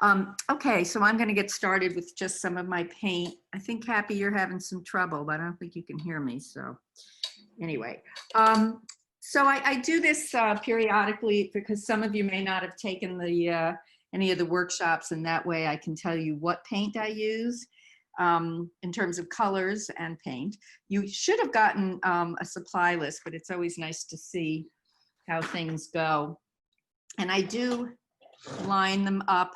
Okay, so I'm going to get started with just some of my paint. I think, Happy, you're having some trouble, but I don't think you can hear me. So anyway, so I do this periodically because some of you may not have taken the any of the workshops, and that way I can tell you what paint I use in terms of colors and paint. You should have gotten a supply list, but it's always nice to see how things go. And I do line them up.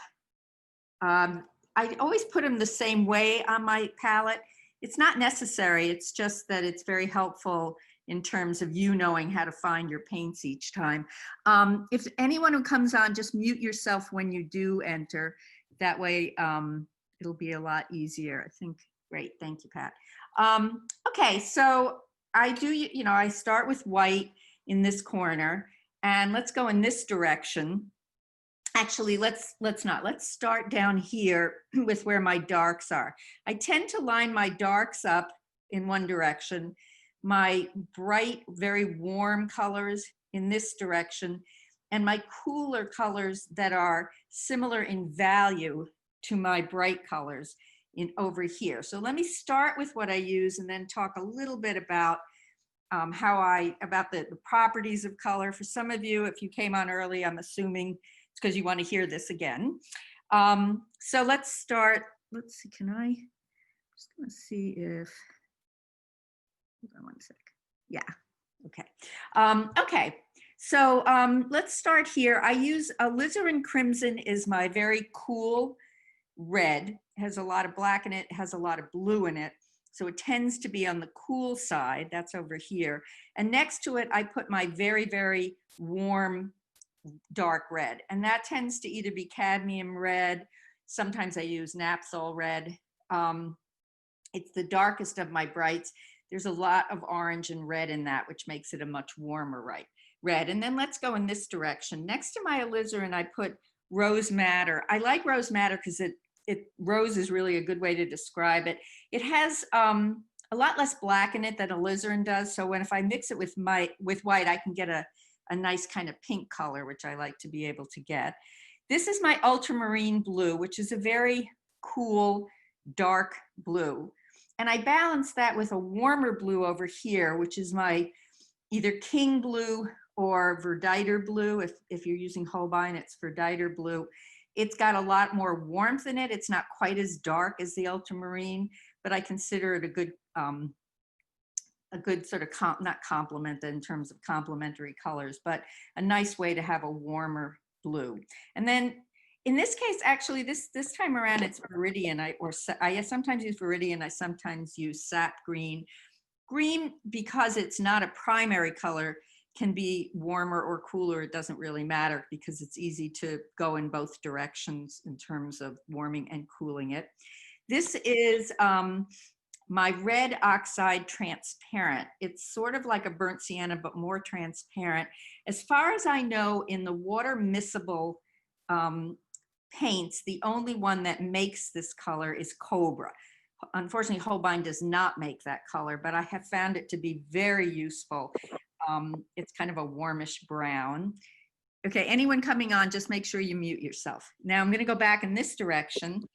I always put them the same way on my palette. It's not necessary, it's just that it's very helpful in terms of you knowing how to find your paints each time. If anyone who comes on, just mute yourself when you do enter. That way it'll be a lot easier, I think. Great, thank you, Pat. Okay, so I do, I start with white in this corner, and let's go in this direction. Actually, let's start down here with where my darks are. I tend to line my darks up in one direction, my bright, very warm colors in this direction, and my cooler colors that are similar in value to my bright colors in over here. So let me start with what I use and then talk a little bit about about the properties of color. For some of you, if you came on early, I'm assuming it's because you want to hear this again. So let's start. Let's see, just going to see if, hold on one sec. Yeah, okay. Okay, so let's start here. I use alizarin crimson is my very cool red. It has a lot of black in it, has a lot of blue in it. So it tends to be on the cool side, that's over here. And next to it, I put my very, very warm dark red. And that tends to either be cadmium red. Sometimes I use naphthol red. It's the darkest of my brights. There's a lot of orange and red in that, which makes it a much warmer red. And then let's go in this direction. Next to my alizarin, I put rose madder. I like rose madder because rose is really a good way to describe it. It has a lot less black in it than alizarin does. So if I mix it with white, I can get a nice kind of pink color, which I like to be able to get. This is my ultramarine blue, which is a very cool, dark blue. And I balance that with a warmer blue over here, which is my either king blue or verditer blue. If you're using Holbein, it's verditer blue. It's got a lot more warmth in it. It's not quite as dark as the ultramarine, but I consider it a good sort of, not complement in terms of complementary colors, but a nice way to have a warmer blue. And then in this case, actually, this time around, it's Viridian. I sometimes use Viridian, I sometimes use sap green. Green, because it's not a primary color, can be warmer or cooler. It doesn't really matter because it's easy to go in both directions in terms of warming and cooling it. This is my red oxide transparent. It's sort of like a burnt sienna, but more transparent. As far as I know, in the water miscible paints, the only one that makes this color is Cobra. Unfortunately, Holbein does not make that color, but I have found it to be very useful. It's kind of a warmish brown. Okay, anyone coming on, just make sure you mute yourself. Now I'm going to go back in this direction,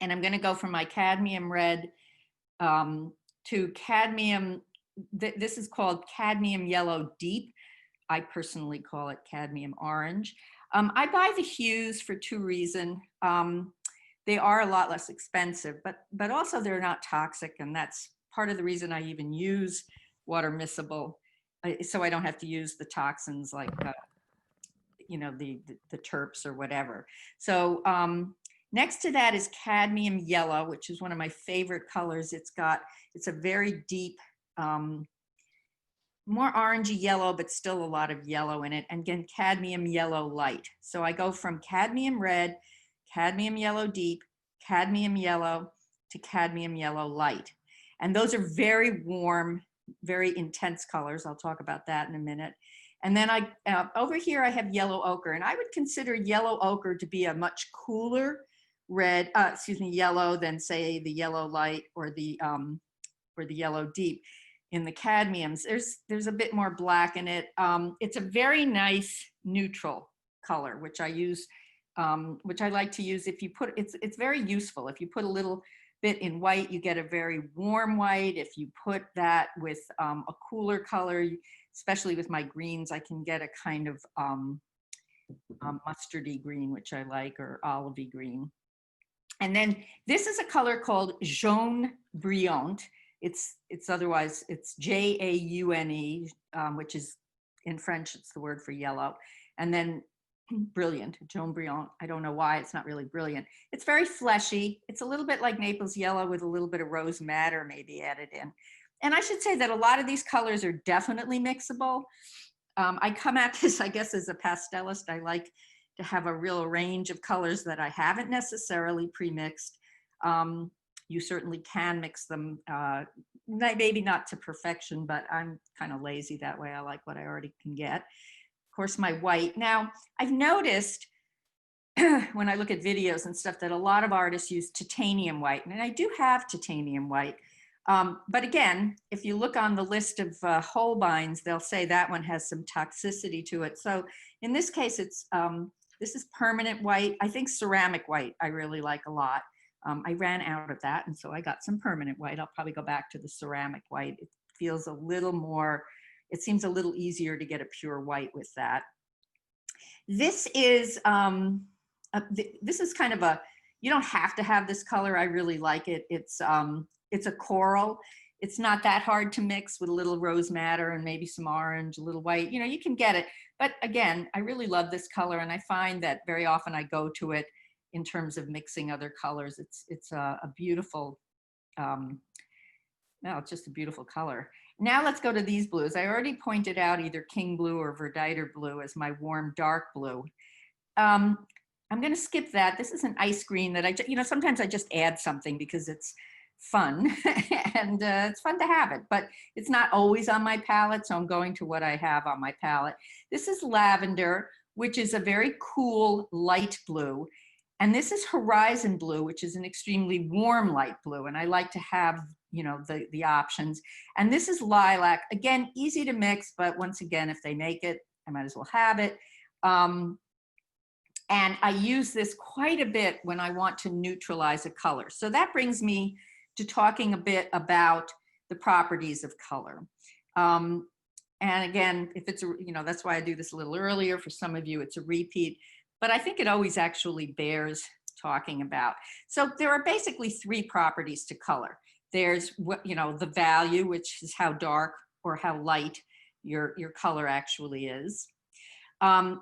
and I'm going to go from my cadmium red to cadmium. This is called cadmium yellow deep. I personally call it cadmium orange. I buy the hues for two reasons. They are a lot less expensive, but also they're not toxic, and that's part of the reason I even use water miscible, so I don't have to use the toxins like the terps or whatever. So next to that is cadmium yellow, which is one of my favorite colors. It's a very deep, more orangey yellow, but still a lot of yellow in it. And again, cadmium yellow light. So I go from cadmium red, cadmium yellow deep, cadmium yellow to cadmium yellow light. And those are very warm, very intense colors. I'll talk about that in a minute. And then over here I have yellow ochre, and I would consider yellow ochre to be a much cooler yellow than, say, the yellow light or the yellow deep. In the cadmiums, there's a bit more black in it. It's a very nice neutral color, which I use which I like to use. If you put, it's very useful. If you put a little bit in white, you get a very warm white. If you put that with a cooler color, especially with my greens, I can get a kind of mustardy green, which I like, or olivey green. And then this is a color called jaune brillant. It's otherwise, it's Jaune, which is in French, it's the word for yellow. And then brilliant, jaune brillant. I don't know why, it's not really brilliant. It's very fleshy. It's a little bit like Naples yellow with a little bit of rose madder maybe added in. And I should say that a lot of these colors are definitely mixable. I come at this, I guess, as a pastelist. I like to have a real range of colors that I haven't necessarily pre-mixed. You certainly can mix them, maybe not to perfection, but I'm kind of lazy that way. I like what I already can get. Of course, my white. Now, I've noticed when I look at videos and stuff that a lot of artists use titanium white, and I do have titanium white. But again, if you look on the list of Holbeins, they'll say that one has some toxicity to it. So in this case, it's this is permanent white. I think ceramic white I really like a lot. I ran out of that, and so I got some permanent white. I'll probably go back to the ceramic white. It feels a little more, it seems a little easier to get a pure white with that. This is kind of a, you don't have to have this color. I really like it. It's a coral. It's not that hard to mix with a little rose madder and maybe some orange, a little white, you know, you can get it. But again, I really love this color, and I find that very often I go to it in terms of mixing other colors. It's a beautiful, no, it's just a beautiful color. Now let's go to these blues. I already pointed out either King Blue or Verditer Blue as my warm dark blue. I'm going to skip that. This is an ice green that I, you know, sometimes I just add something because it's fun and it's fun to have it, but it's not always on my palette, so I'm going to what I have on my palette. This is Lavender, which is a very cool light blue, and this is Horizon Blue, which is an extremely warm light blue, and I like to have, you know, the options. And this is Lilac, again, easy to mix, but once again, if they make it, I might as well have it. And I use this quite a bit when I want to neutralize a color. So that brings me to talking a bit about the properties of color. And again, if it's, you know, that's why I do this a little earlier. For some of you, it's a repeat, but I think it always actually bears talking about. So there are basically three properties to color. There's what, you know, the value, which is how dark or how light your color actually is.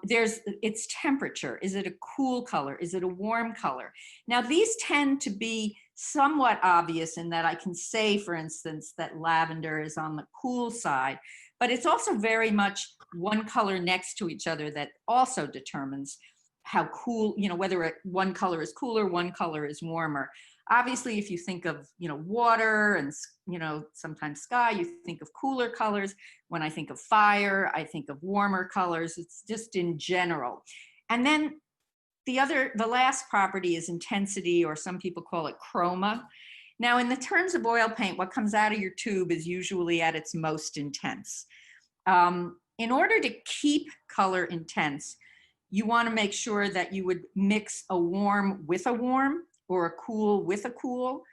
There's its temperature. Is it a cool color? Is it a warm color? Now, these tend to be somewhat obvious in that I can say, for instance, that lavender is on the cool side, but it's also very much one color next to each other that also determines how cool, you know, whether one color is cooler, one color is warmer. Obviously, if you think of, you know, water and, you know, sometimes sky, you think of cooler colors. When I think of fire, I think of warmer colors. It's just in general. And then the last property is intensity, or some people call it chroma. Now, in the terms of oil paint, what comes out of your tube is usually at its most intense. In order to keep color intense, you want to make sure that you would mix a warm with a warm, or a cool with a cool.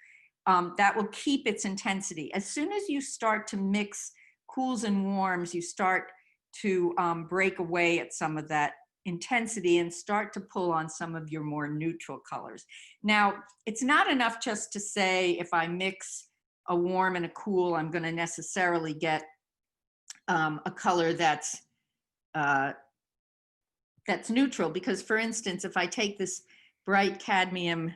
That will keep its intensity. As soon as you start to mix cools and warms, you start to break away at some of that intensity and start to pull on some of your more neutral colors. Now, it's not enough just to say if I mix a warm and a cool, I'm going to necessarily get a color that's neutral. Because, for instance, if I take this bright cadmium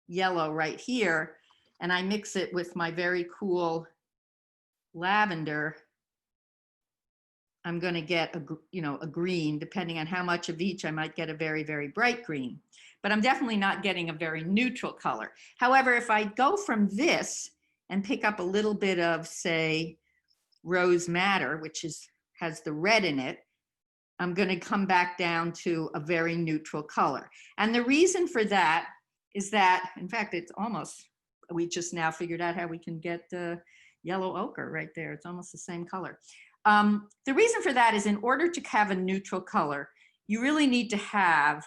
yellow right here and I mix it with my very cool lavender, I'm going to get a green. Depending on how much of each, I might get a very, very bright green, but I'm definitely not getting a very neutral color. However, if I go from this and pick up a little bit of, say, rose madder, which has the red in it, I'm going to come back down to a very neutral color. And the reason for that is that, in fact, it's almost, we just now figured out how we can get the yellow ochre right there. It's almost the same color. The reason for that is, in order to have a neutral color, you really need to have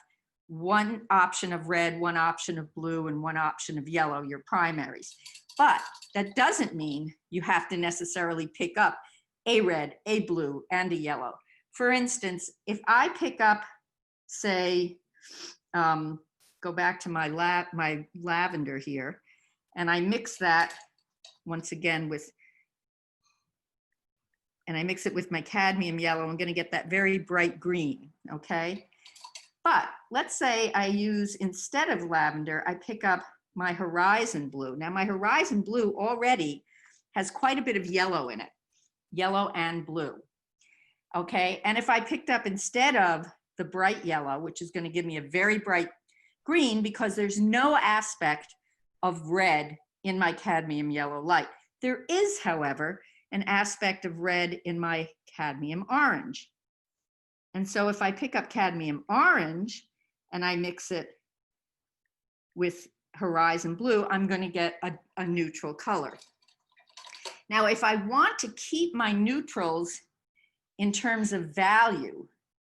one option of red, one option of blue, and one option of yellow, your primaries. But that doesn't mean you have to necessarily pick up a red, a blue, and a yellow. For instance, if I pick up, say, go back to my lavender here, and I mix that once again with, and I mix it with my cadmium yellow, I'm gonna get that very bright green, okay? But let's say I use, instead of lavender, I pick up my horizon blue. Now my horizon blue already has quite a bit of yellow in it, yellow and blue, okay? And if I picked up, instead of the bright yellow, which is gonna give me a very bright green, because there's no aspect of red in my cadmium yellow light. There is, however, an aspect of red in my cadmium orange. And so if I pick up cadmium orange and I mix it with horizon blue, I'm going to get a neutral color. Now, if I want to keep my neutrals in terms of value,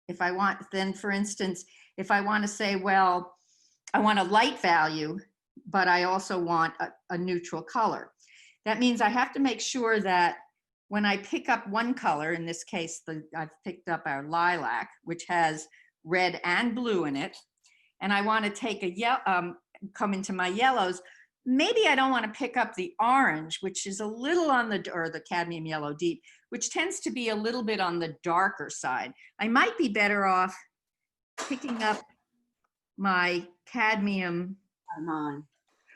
if I want, then for instance, if I want to say, well, I want a light value, but I also want a neutral color. That means I have to make sure that when I pick up one color, in this case, I've picked up our lilac, which has red and blue in it, and I want to take come into my yellows, maybe I don't want to pick up the orange, which is a little on the, or the cadmium yellow deep, which tends to be a little bit on the darker side. I might be better off picking up my cadmium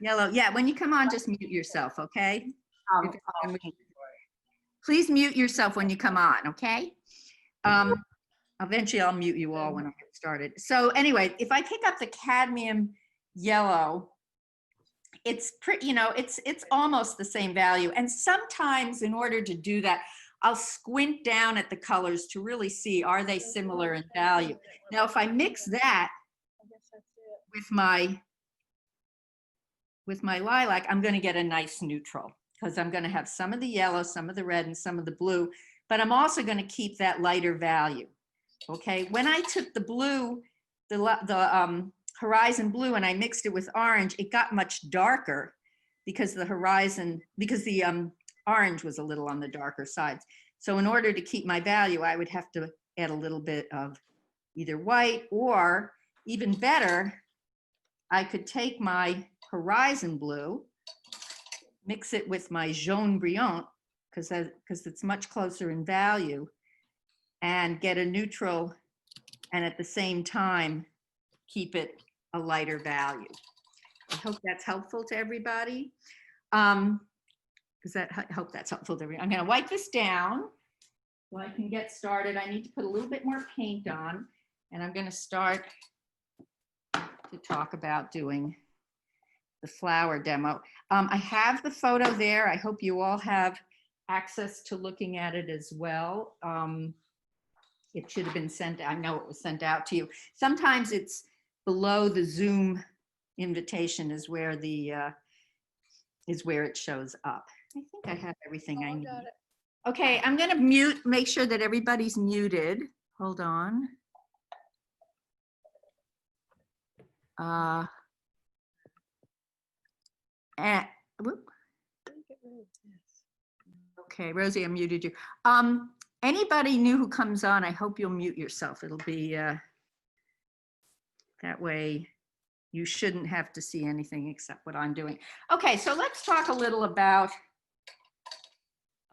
yellow. Yeah, when you come on, just mute yourself, okay? Please mute yourself when you come on, okay? Eventually I'll mute you all when I get started. So anyway, if I pick up the cadmium yellow, it's pretty, it's almost the same value. And sometimes in order to do that, I'll squint down at the colors to really see, are they similar in value? Now, if I mix that with my lilac, I'm going to get a nice neutral, because I'm going to have some of the yellow, some of the red, and some of the blue, but I'm also going to keep that lighter value. Okay, when I took the blue, the horizon blue, and I mixed it with orange, it got much darker because the orange was a little on the darker side. So in order to keep my value, I would have to add a little bit of either white, or even better, I could take my horizon blue, mix it with my jaune brillant, because it's much closer in value, and get a neutral, and at the same time keep it a lighter value. I hope that's helpful to everybody. I hope that's helpful to everybody. I'm going to wipe this down so I can get started. I need to put a little bit more paint on, and I'm going to start to talk about doing the flower demo. I have the photo there. I hope you all have access to looking at it as well. It should have been sent, I know it was sent out to you. Sometimes it's below the Zoom invitation is where it shows up. I think I have everything I need. Okay, I'm gonna make sure that everybody's muted. Hold on. Okay, Rosie, I muted you. Anybody new who comes on, I hope you'll mute yourself. It'll be that way you shouldn't have to see anything except what I'm doing. Okay, so let's talk a little about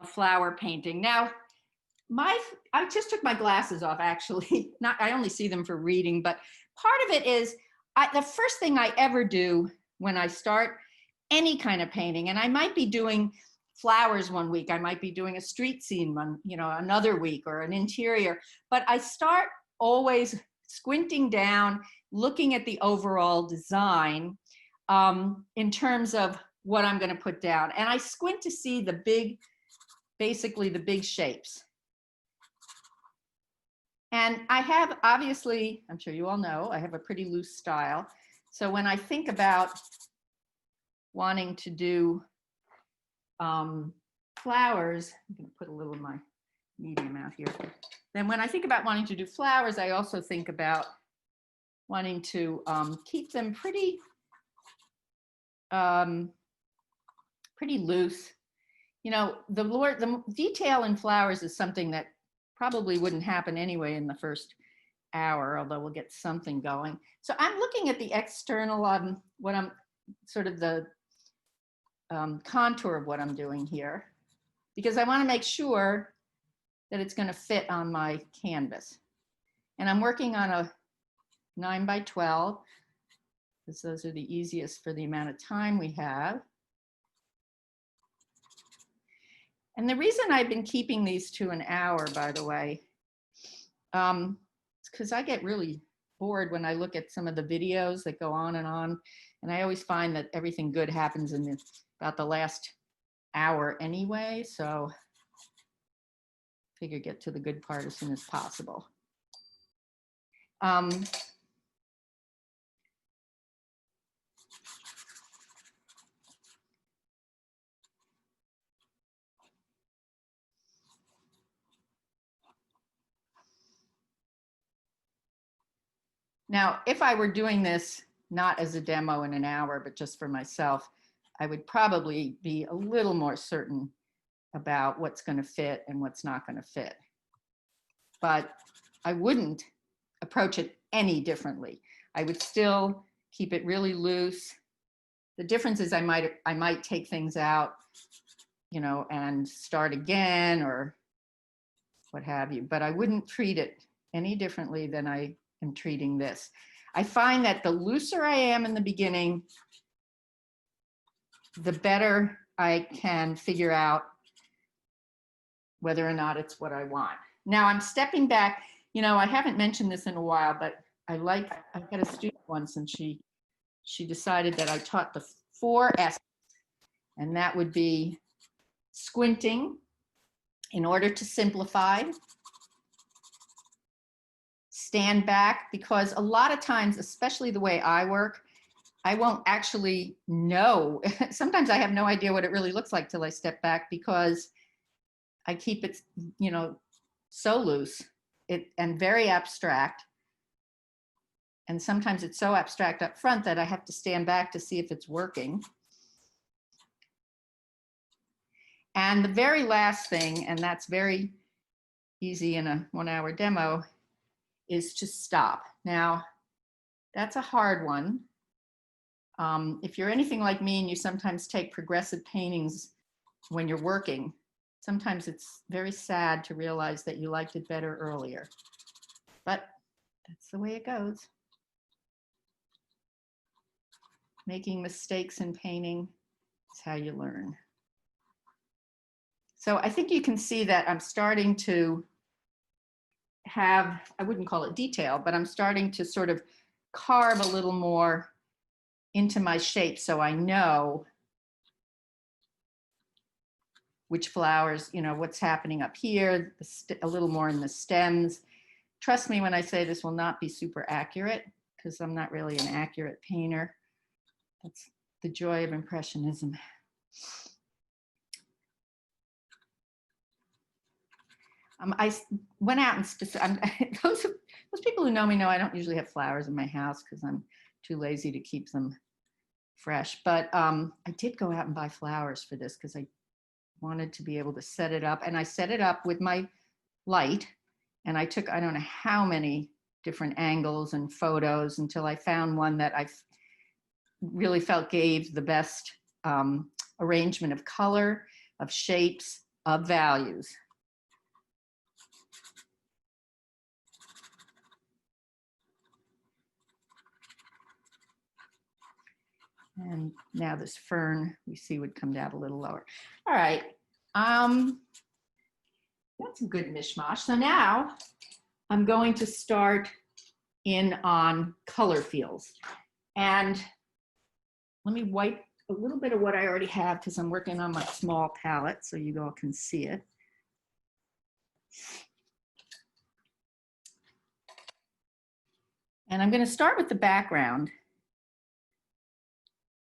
a flower painting. Now, I just took my glasses off, actually. I only see them for reading, but part of it is the first thing I ever do when I start any kind of painting, and I might be doing flowers one week, I might be doing a street scene one, another week, or an interior, but I start always squinting down, looking at the overall design in terms of what I'm going to put down. And I squint to see basically the big shapes. And I have, obviously, I'm sure you all know, I have a pretty loose style. So when I think about wanting to do flowers, I'm going to put a little of my medium out here. Then when I think about wanting to do flowers, I also think about wanting to keep them pretty pretty loose. You know, the detail in flowers is something that probably wouldn't happen anyway in the first hour, although we'll get something going. So I'm looking at the external, what I'm sort of the contour of what I'm doing here, because I want to make sure that it's going to fit on my canvas. And I'm working on a 9 by 12, because those are the easiest for the amount of time we have. And the reason I've been keeping these to an hour, by the way, is because I get really bored when I look at some of the videos that go on. And I always find that everything good happens in about the last hour anyway. So I figure get to the good part as soon as possible. Now, if I were doing this not as a demo in an hour, but just for myself, I would probably be a little more certain about what's going to fit and what's not going to fit. But I wouldn't approach it any differently. I would still keep it really loose. The difference is I might take things out, you know, and start again or what have you, but I wouldn't treat it any differently than I am treating this. I find that the looser I am in the beginning, the better I can figure out whether or not it's what I want. Now I'm stepping back. You know, I haven't mentioned this in a while, but I've got a student once and she decided that I taught the 4 S's, and that would be squinting in order to simplify, stand back, because a lot of times, especially the way I work, I won't actually know. Sometimes I have no idea what it really looks like till I step back, because I keep it, you know, so loose and very abstract. And sometimes it's so abstract up front that I have to stand back to see if it's working. And the very last thing, and that's very easy in a 1-hour demo, is to stop. Now, that's a hard one. If you're anything like me and you sometimes take progressive paintings when you're working, sometimes it's very sad to realize that you liked it better earlier. But that's the way it goes. Making mistakes in painting is how you learn. So I think you can see that I'm starting to have, I wouldn't call it detail, but I'm starting to sort of carve a little more into my shape, so I know which flowers, you know, what's happening up here, a little more in the stems. Trust me when I say this will not be super accurate, because I'm not really an accurate painter. That's the joy of Impressionism. I went out and those people who know me know I don't usually have flowers in my house because I'm too lazy to keep them fresh. But I did go out and buy flowers for this because I wanted to be able to set it up. And I set it up with my light. And I took, I don't know how many different angles and photos until I found one that I really felt gave the best arrangement of color, of shapes, of values. And now this fern we see would come down a little lower. All right, that's a good mishmash. So now I'm going to start in on color fields. And let me wipe a little bit of what I already have because I'm working on my small palette so you all can see it. And I'm going to start with the background.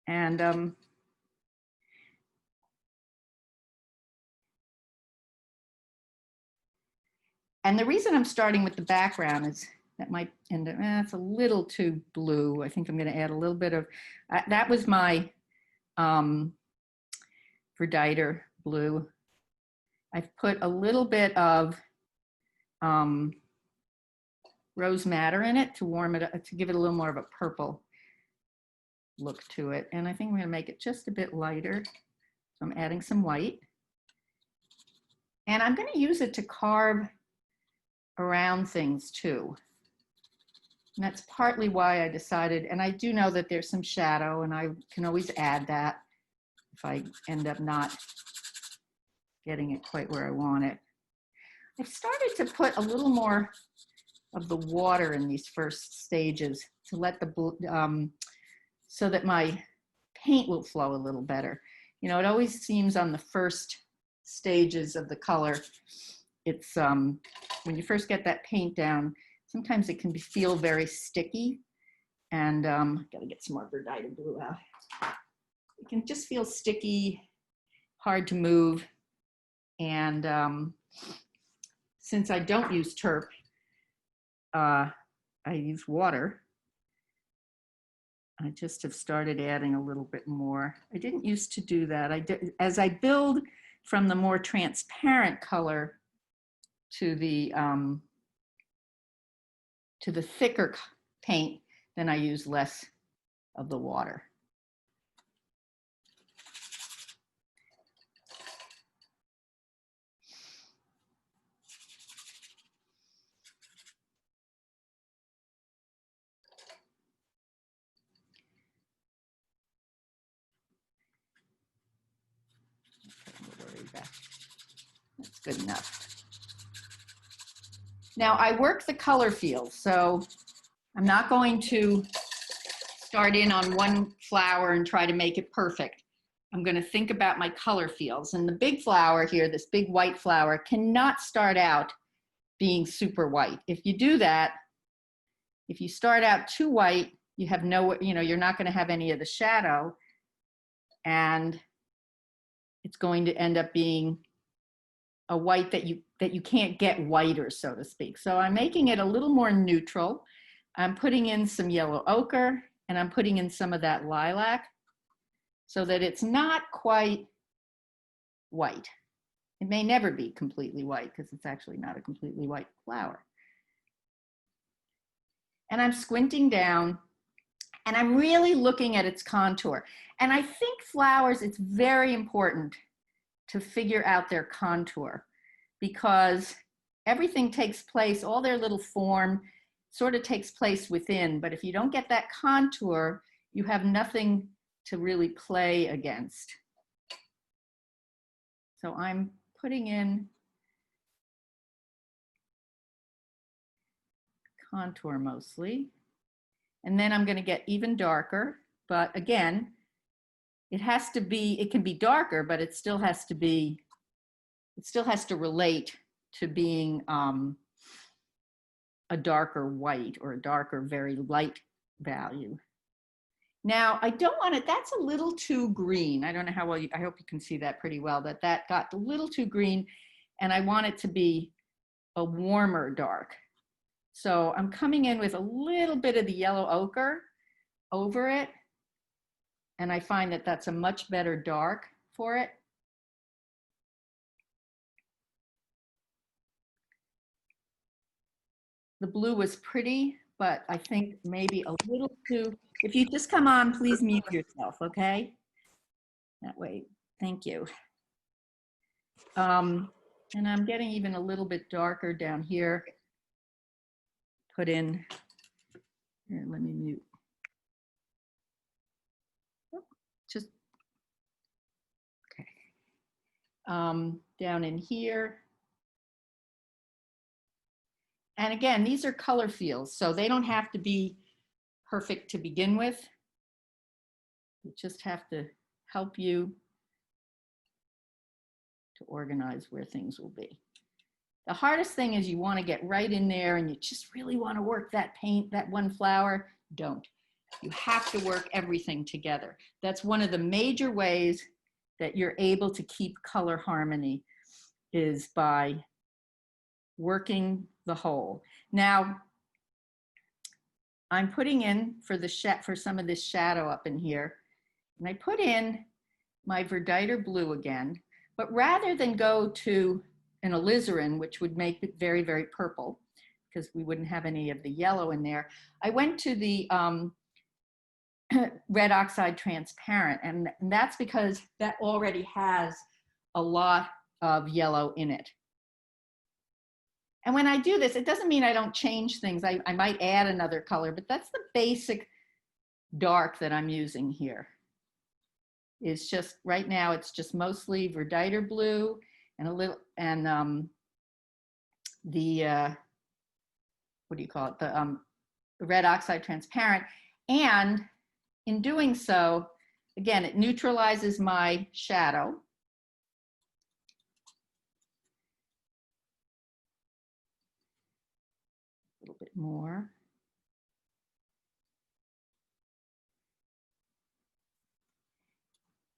And the reason I'm starting with the background is That might end up, it's a little too blue. I think I'm going to add a little bit of, that was my Verditer blue. I've put a little bit of rose madder in it to warm it up, to give it a little more of a purple look to it. And I think I'm going to make it just a bit lighter. So I'm adding some white. And I'm going to use it to carve around things too. And that's partly why I decided, and I do know that there's some shadow and I can always add that if I end up not getting it quite where I want it. I've started to put a little more of the water in these first stages to let the, so that my paint will flow a little better. You know, it always seems on the first stages of the color, it's, when you first get that paint down, sometimes it can feel very sticky, and gotta get some more Verditer blue out. It can just feel sticky, hard to move, and since I don't use turp, I use water. I just have started adding a little bit more. I didn't used to do that. As I build from the more transparent color to the thicker paint, then I use less of the water. That's good enough. Now I work the color field, so I'm not going to start in on one flower and try to make it perfect. I'm going to think about my color fields. And the big flower here, this big white flower, cannot start out being super white. If you do that, if you start out too white, you have no, you know, you're not going to have any of the shadow, and it's going to end up being a white that you can't get whiter, so to speak. So I'm making it a little more neutral. I'm putting in some yellow ochre, and I'm putting in some of that lilac so that it's not quite white. It may never be completely white because it's actually not a completely white flower. And I'm squinting down, and I'm really looking at its contour. And I think flowers, it's very important to figure out their contour, because everything takes place, all their little form sort of takes place within, but if you don't get that contour, you have nothing to really play against. So I'm putting in contour mostly, and then I'm going to get even darker, but again, it has to be, it can be darker, but it still has to be, it still has to relate to being a darker white or a darker, very light value. Now, I don't want it, that's a little too green. I don't know how well, I hope you can see that pretty well, that got a little too green, and I want it to be a warmer dark. So I'm coming in with a little bit of the yellow ochre over it, and I find that that's a much better dark for it. The blue was pretty, but I think maybe a little too, if you just come on, please mute yourself, okay? That way, thank you. And I'm getting even a little bit darker down here. Put in, here, let me mute. Just, okay. Down in here. And again, these are color fields, so they don't have to be perfect to begin with. They just have to help you to organize where things will be. The hardest thing is you want to get right in there and you just really want to work that paint, that one flower. Don't. You have to work everything together. That's one of the major ways that you're able to keep color harmony, is by working the whole. Now, I'm putting in for some of this shadow up in here, and I put in my Verditer blue again, but rather than go to an alizarin, which would make it very, very purple, because we wouldn't have any of the yellow in there, I went to the red oxide transparent, and that's because that already has a lot of yellow in it. And when I do this, it doesn't mean I don't change things. I might add another color, but that's the basic dark that I'm using here. It's just, right now, it's just mostly Verditer blue and a little, and what do you call it? The red oxide transparent. And in doing so, again, it neutralizes my shadow. A little bit more.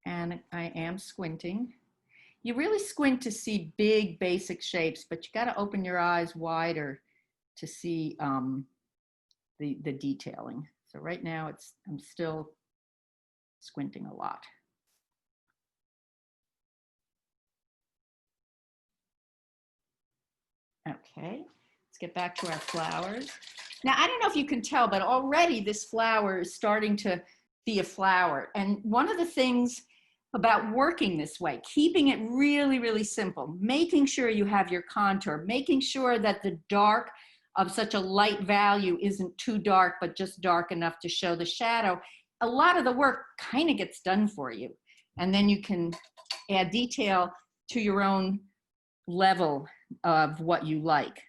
And I am squinting. You really squint to see big basic shapes, but you got to open your eyes wider to see the detailing. So right now I'm still squinting a lot. Okay, let's get back to our flowers. Now, I don't know if you can tell, but already this flower is starting to be a flower. And one of the things about working this way, keeping it really, really simple, making sure you have your contour, making sure that the dark of such a light value isn't too dark, but just dark enough to show the shadow. A lot of the work kind of gets done for you. And then you can add detail to your own level of what you like.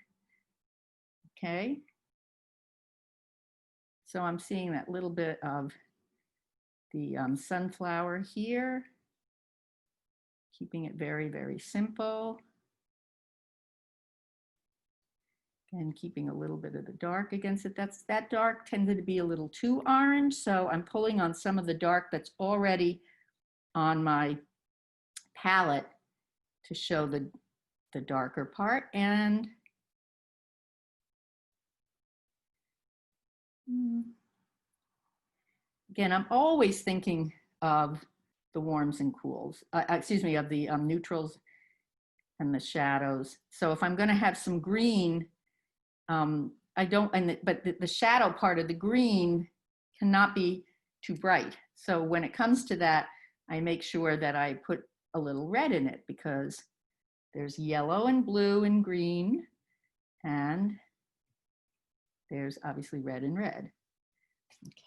Okay. So I'm seeing that little bit of the sunflower here, keeping it very, very simple. And keeping a little bit of the dark against it. That dark tended to be a little too orange, so I'm pulling on some of the dark that's already on my palette to show the darker part. And again, I'm always thinking of the warms and cools, excuse me, of the neutrals and the shadows. So if I'm going to have some green, I don't, but the shadow part of the green cannot be too bright. So when it comes to that, I make sure that I put a little red in it, because there's yellow and blue and green, and there's obviously red and red.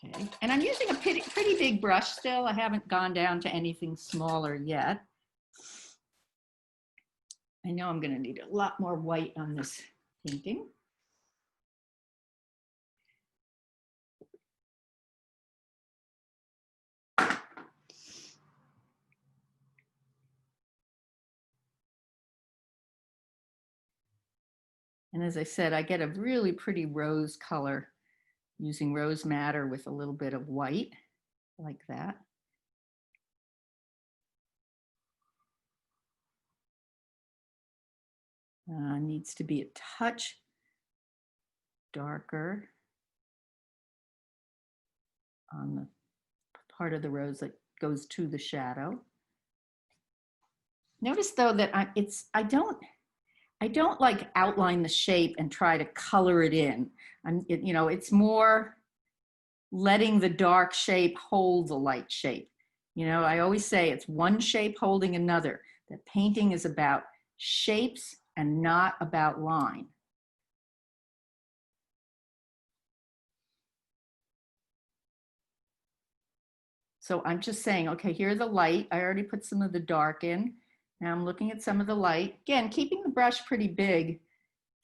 Okay, and I'm using a pretty big brush still. I haven't gone down to anything smaller yet. I know I'm going to need a lot more white on this painting. And as I said, I get a really pretty rose color using rose madder with a little bit of white, like that. Needs to be a touch darker on the part of the rose that goes to the shadow. Notice though that I don't like outline the shape and try to color it in. You know, it's more letting the dark shape hold the light shape. You know, I always say it's one shape holding another. That painting is about shapes and not about line. So I'm just saying, okay, here's the light. I already put some of the dark in. Now I'm looking at some of the light. Again, keeping the brush pretty big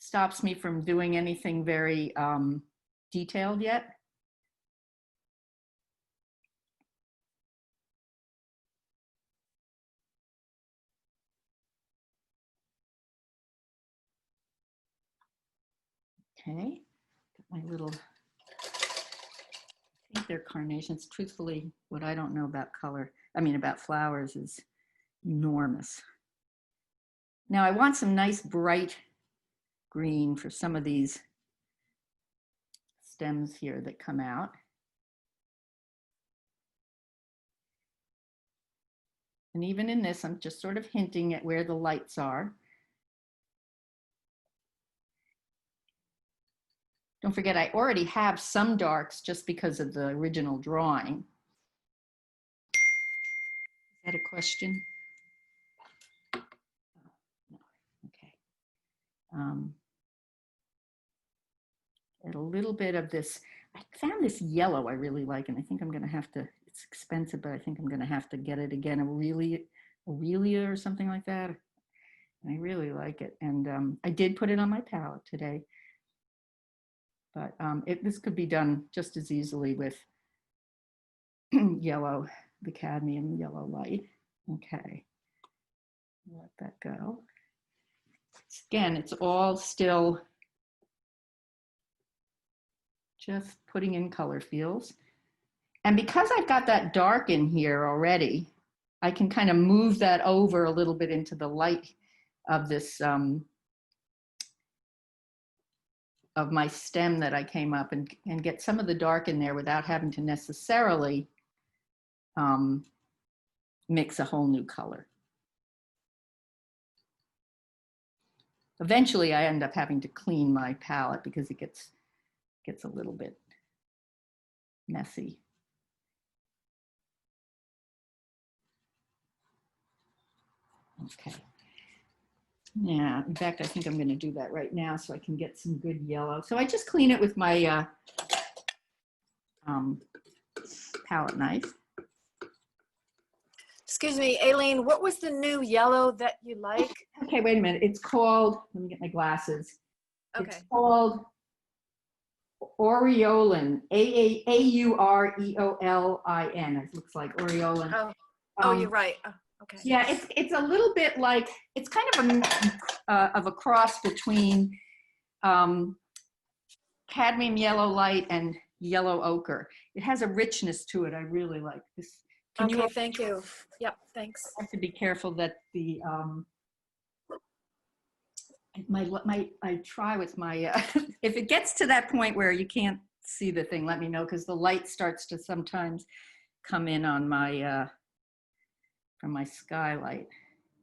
stops me from doing anything very detailed yet. Okay, got my little, I think they're carnations. Truthfully, what I don't know about color, I mean about flowers, is enormous. Now I want some nice bright green for some of these stems here that come out. And even in this, I'm just sort of hinting at where the lights are. Don't forget, I already have some darks just because of the original drawing. Is that a question? Oh, no. Okay. Add a little bit of this. I found this yellow I really like, and I think I'm going to have to, it's expensive, but I think I'm going to have to get it again. Aurelia or something like that. And I really like it. And I did put it on my palette today. But this could be done just as easily with yellow, the cadmium yellow light. Okay, let that go. Again, it's all still just putting in color fields. And because I've got that dark in here already, I can kind of move that over a little bit into the light of this, of my stem that I came up and get some of the dark in there without having to necessarily mix a whole new color. Eventually I end up having to clean my palette because it gets a little bit messy. Okay. Yeah, in fact, I think I'm going to do that right now so I can get some good yellow. So I just clean it with my palette knife. Excuse me, Aline, what was the new yellow that you like? Okay, wait a minute. It's called, let me get my glasses. Okay. It's called Aureolin, A-U-R-E-O-L-I-N. It looks like Aureolin. Oh, you're right. Oh, okay. Yeah, it's a little bit like, it's kind of a cross between cadmium yellow light and yellow ochre. It has a richness to it I really like. This. Okay, thank you. Yep, thanks. I have to be careful that the I try with my if it gets to that point where you can't see the thing, let me know, because the light starts to sometimes come in on my from my skylight,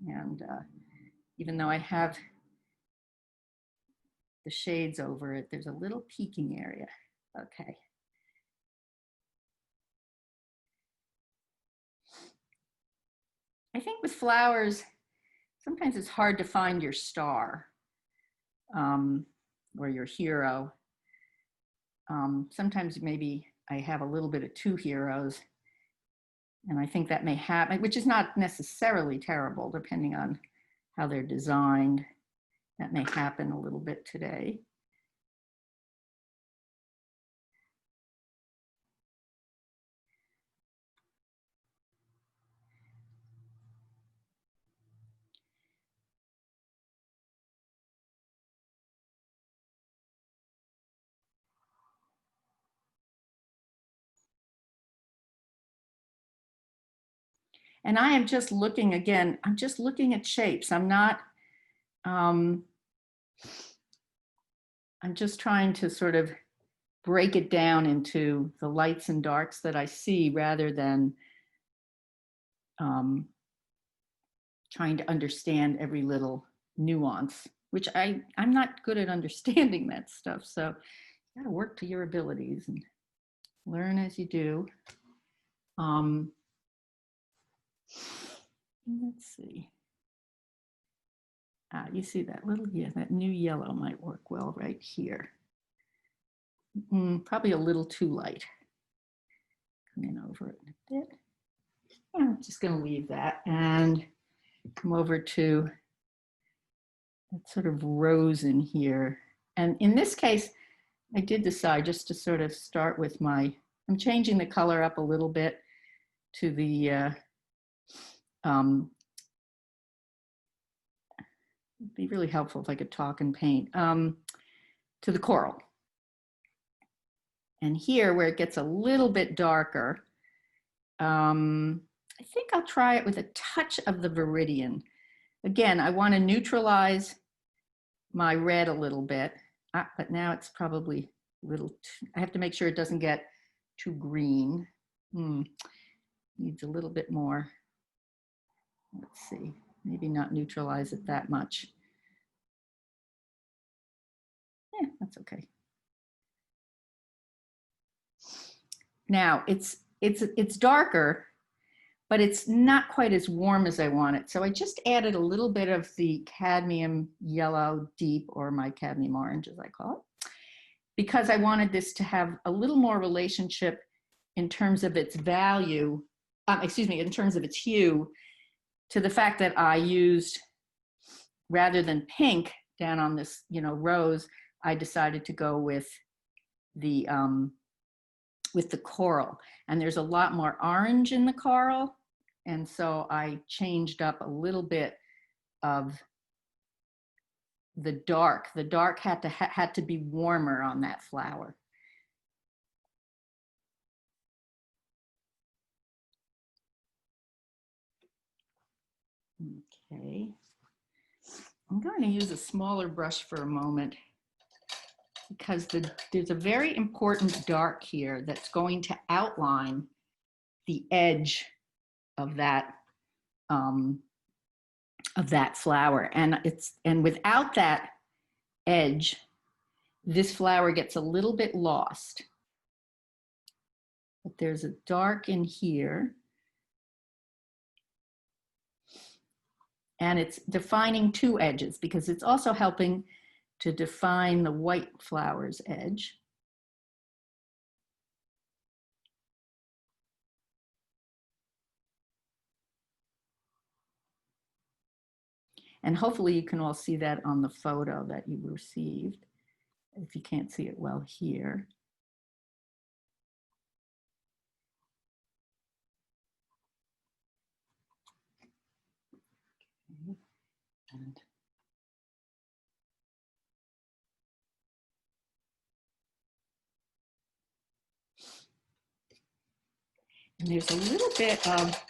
and even though I have the shades over it, there's a little peeking area. Okay. I think with flowers, sometimes it's hard to find your star or your hero. Sometimes maybe I have a little bit of two heroes, and I think that may happen, which is not necessarily terrible, depending on how they're designed. That may happen a little bit today. And I am just looking again, I'm just looking at shapes. I'm not, I'm just trying to sort of break it down into the lights and darks that I see rather than trying to understand every little nuance, which I'm not good at understanding that stuff. So you gotta work to your abilities and learn as you do. Let's see. You see that little, yeah, that new yellow might work well right here. Probably a little too light. Come in over it a bit. I'm just going to leave that and come over to that sort of rose in here. And in this case, I did decide just to sort of start with my, I'm changing the color up a little bit to the, it'd be really helpful if I could talk and paint, to the coral. And here where it gets a little bit darker, I think I'll try it with a touch of the viridian. Again, I want to neutralize my red a little bit, but now it's probably I have to make sure it doesn't get too green. Needs a little bit more. Let's see, maybe not neutralize it that much. Yeah, that's okay. Now it's darker, but it's not quite as warm as I want it. So I just added a little bit of the cadmium yellow deep, or my cadmium orange as I call it, because I wanted this to have a little more relationship in terms of its value, in terms of its hue, to the fact that I used, rather than pink down on this, rose, I decided to go with the coral. And there's a lot more orange in the coral. And so I changed up a little bit of the dark. The dark had to be warmer on that flower. Okay. I'm going to use a smaller brush for a moment because there's a very important dark here that's going to outline the edge of that flower, and without that edge, this flower gets a little bit lost. But there's a dark in here, and it's defining two edges because it's also helping to define the white flower's edge. And hopefully you can all see that on the photo that you received, if you can't see it well here. Okay. And there's a little bit of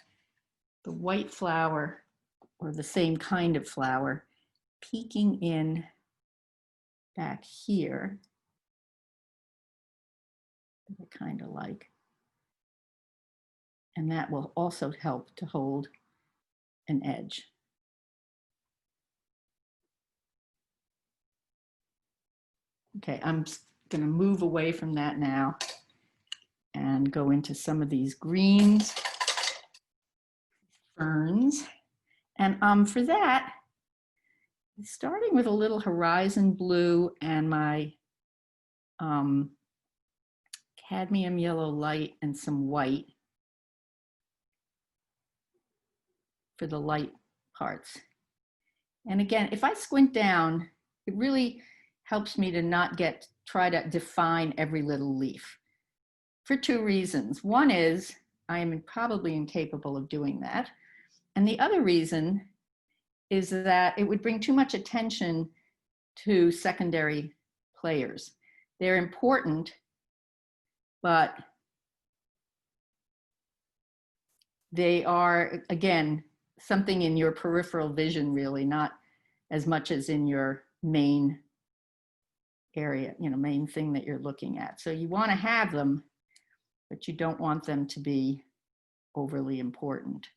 the white flower, or the same kind of flower, peeking in back here that I kind of like. And that will also help to hold an edge. Okay, I'm going to move away from that now and go into some of these greens, ferns. And for that, starting with a little horizon blue and my cadmium yellow light and some white for the light parts. And again, if I squint down, it really helps me to not try to define every little leaf for two reasons. One is I am probably incapable of doing that. And the other reason is that it would bring too much attention to secondary players. They're important, but they are, again, something in your peripheral vision, really, not as much as in your main area, main thing that you're looking at. So you want to have them, but you don't want them to be overly important.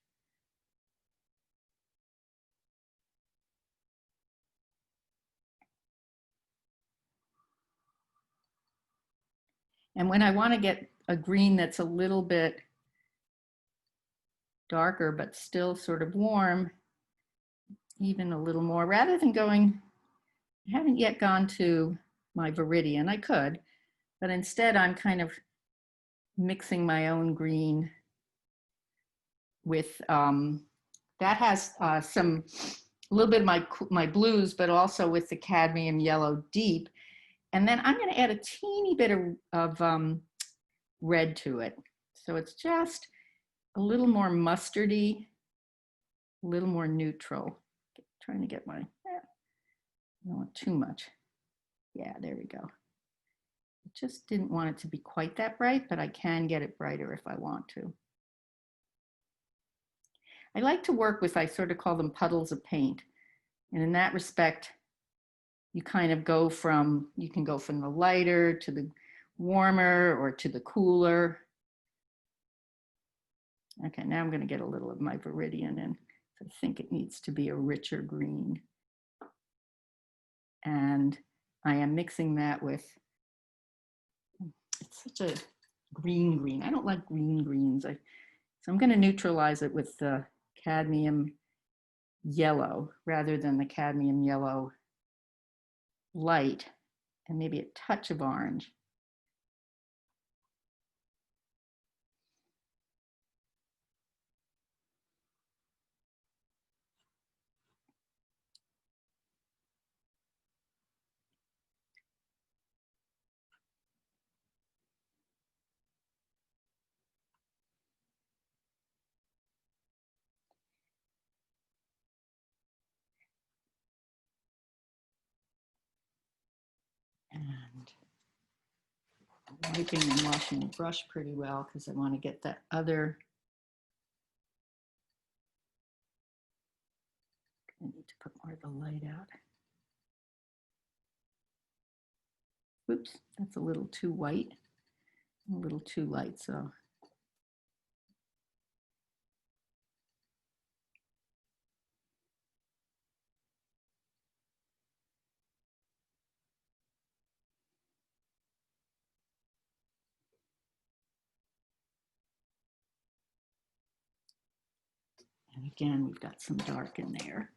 And when I want to get a green that's a little bit darker, but still sort of warm, even a little more, rather than going, I haven't yet gone to my Viridian, I could, but instead I'm kind of mixing my own green with, that has a little bit of my blues, but also with the cadmium yellow deep. And then I'm going to add a teeny bit of red to it. So it's just a little more mustardy, a little more neutral. Trying to get I don't want too much. Yeah, there we go. I just didn't want it to be quite that bright, but I can get it brighter if I want to. I like to work with, I sort of call them puddles of paint. And in that respect, you kind of you can go from the lighter to warmer or to the cooler. Okay, now I'm going to get a little of my Viridian in. I think it needs to be a richer green. And I am mixing that with, it's such a green. I don't like greens. So I'm going to neutralize it with the cadmium yellow rather than the cadmium yellow light, and maybe a touch of orange. And wiping and washing the brush pretty well because I want to get that other. I need to put more of the light out. Oops, that's a little too white, a little too light, so. And again, we've got some dark in there.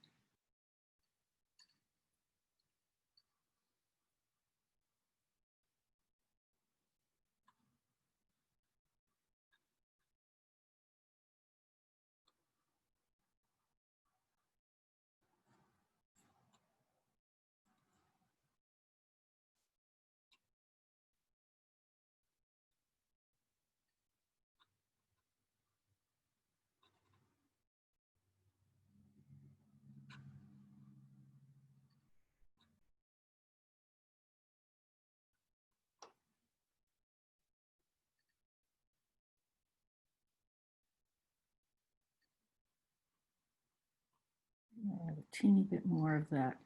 A teeny bit more of that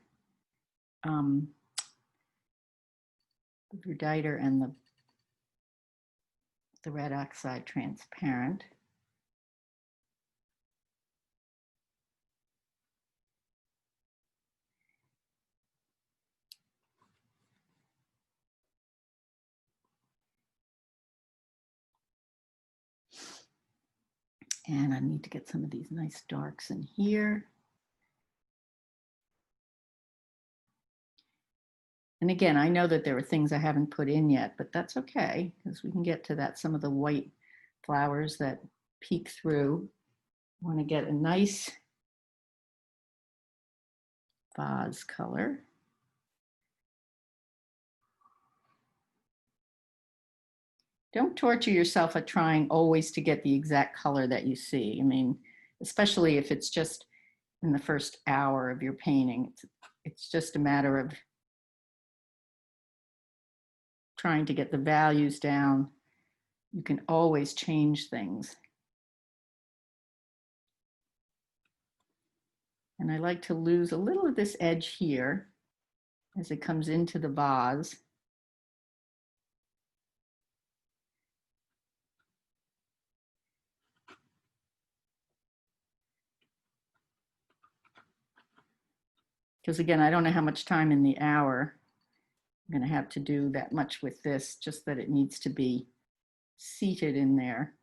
verditer and the red oxide transparent. And I need to get some of these nice darks in here. And again, I know that there are things I haven't put in yet, but that's okay because we can get to that. Some of the white flowers that peek through. I want to get a nice vase color. Don't torture yourself at trying always to get the exact color that you see. I mean, especially if it's just in the first hour of your painting. It's just a matter of trying to get the values down. You can always change things. And I like to lose a little of this edge here as it comes into the vase. Because again, I don't know how much time in the hour I'm going to have to do that much with this, just that it needs to be seated in there.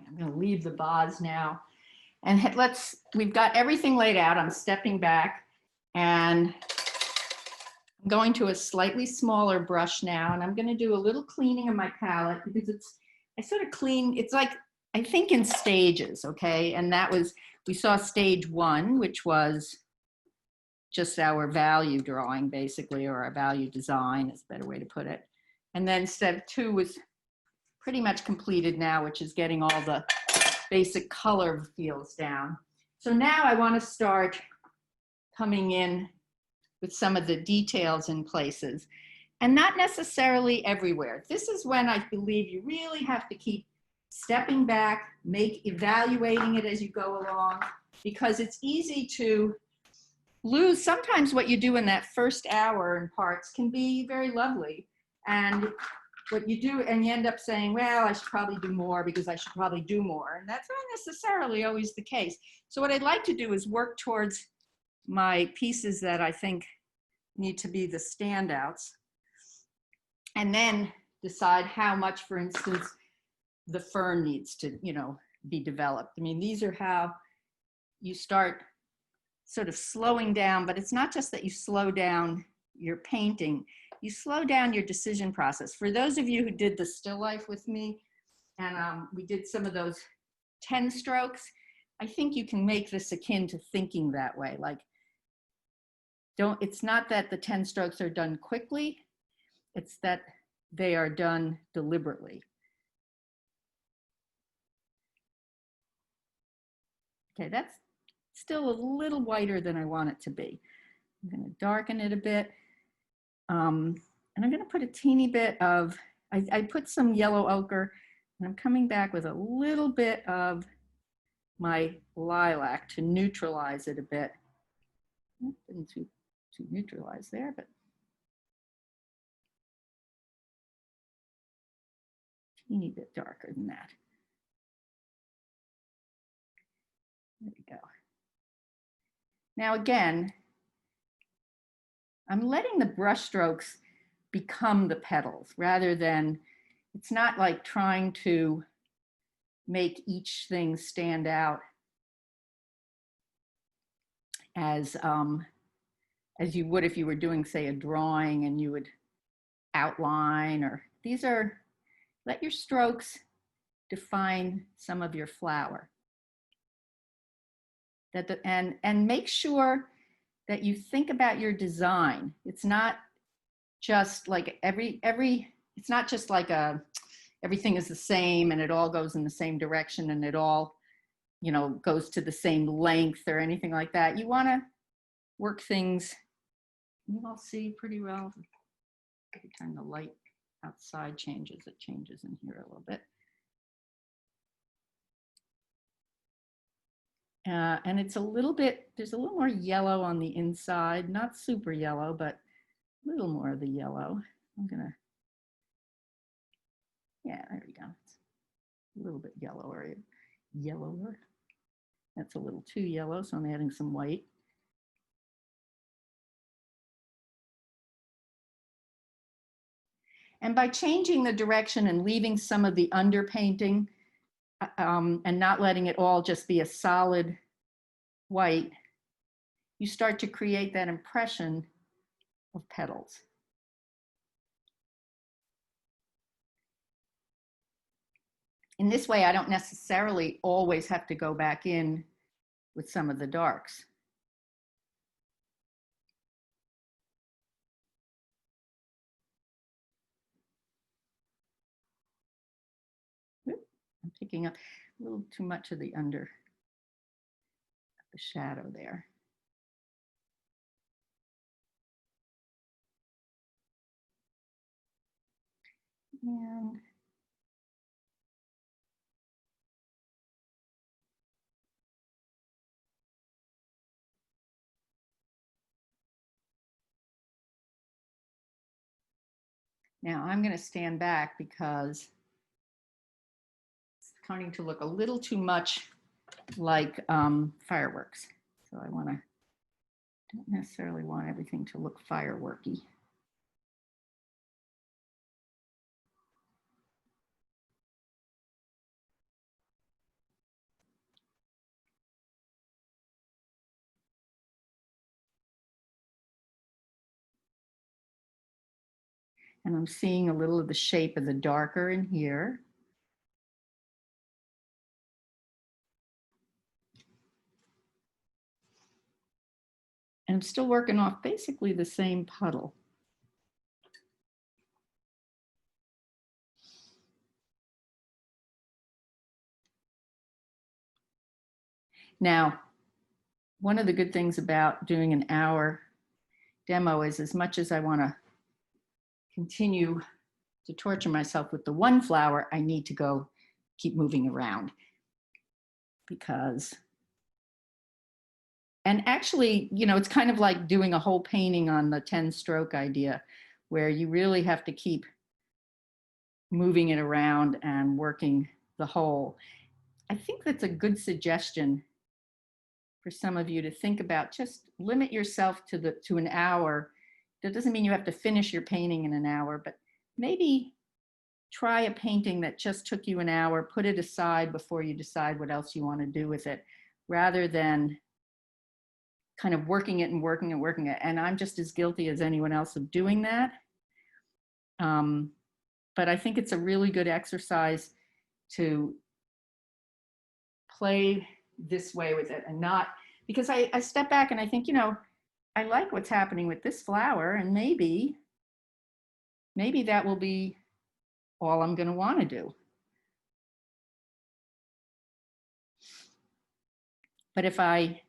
I'm going to leave the vase now. And we've got everything laid out. I'm stepping back and I'm going to a slightly smaller brush now. And I'm going to do a little cleaning of my palette because I sort of clean, it's like, I think in stages, okay? And we saw stage 1, which was just our value drawing basically, or our value design is a better way to put it. And then step 2 was pretty much completed now, which is getting all the basic color fields down. So now I want to start coming in with some of the details in places, and not necessarily everywhere. This is when I believe you really have to keep stepping back, evaluating it as you go along, because it's easy to lose. Sometimes what you do in that first hour in parts can be very lovely, and what you do, and you end up saying, well, I should probably do more because I should probably do more. And that's not necessarily always the case. So what I'd like to do is work towards my pieces that I think need to be the standouts, and then decide how much, for instance, the fern needs to, be developed. I mean, these are how you start sort of slowing down, but it's not just that you slow down your painting, you slow down your decision process. For those of you who did the still life with me, and we did some of those 10 strokes, I think you can make this akin to thinking that way. Like, it's not that the 10 strokes are done quickly, it's that they are done deliberately. Okay, that's still a little whiter than I want it to be. I'm going to darken it a bit. And I'm going to put a teeny bit of, I put some yellow ochre, and I'm coming back with a little bit of my lilac to neutralize it a bit. Didn't too neutralize there, but teeny bit darker than that. There we go. Now again, I'm letting the brush strokes become the petals rather than, it's not like trying to make each thing stand out as you would if you were doing, say, a drawing and you would outline, or these are, let your strokes define some of your flower. And make sure that you think about your design. It's not just like it's not just like everything is the same and it all goes in the same direction and it all, goes to the same length or anything like that. You want to work things, you all see pretty well. Every time the light outside changes, it changes in here a little bit. And it's a little bit, there's a little more yellow on the inside, not super yellow, but a little more of the yellow. I'm gonna, yeah, there we go. It's a little bit yellower. That's a little too yellow, so I'm adding some white. And by changing the direction and leaving some of the underpainting and not letting it all just be a solid white, you start to create that impression of petals. In this way, I don't necessarily always have to go back in with some of the darks. I'm picking up a little too much of the shadow there. And now I'm going to stand back because it's starting to look a little too much like fireworks. So I don't necessarily want everything to look fireworky. And I'm seeing a little of the shape of the darker in here. And I'm still working off basically the same puddle. Now, one of the good things about doing an hour demo is, as much as I want to continue to torture myself with the one flower, I need to go keep moving around, because, and actually, you know, it's kind of like doing a whole painting on the 10 stroke idea, where you really have to keep moving it around and working the whole. I think that's a good suggestion for some of you to think about. Just limit yourself to an hour. That doesn't mean you have to finish your painting in an hour, but maybe try a painting that just took you an hour, put it aside before you decide what else you want to do with it, rather than kind of working it and working and working it. And I'm just as guilty as anyone else of doing that. But I think it's a really good exercise to play this way with it, and not, because I step back and I think, you know, I like what's happening with this flower, and maybe that will be all I'm going to want to do. But if I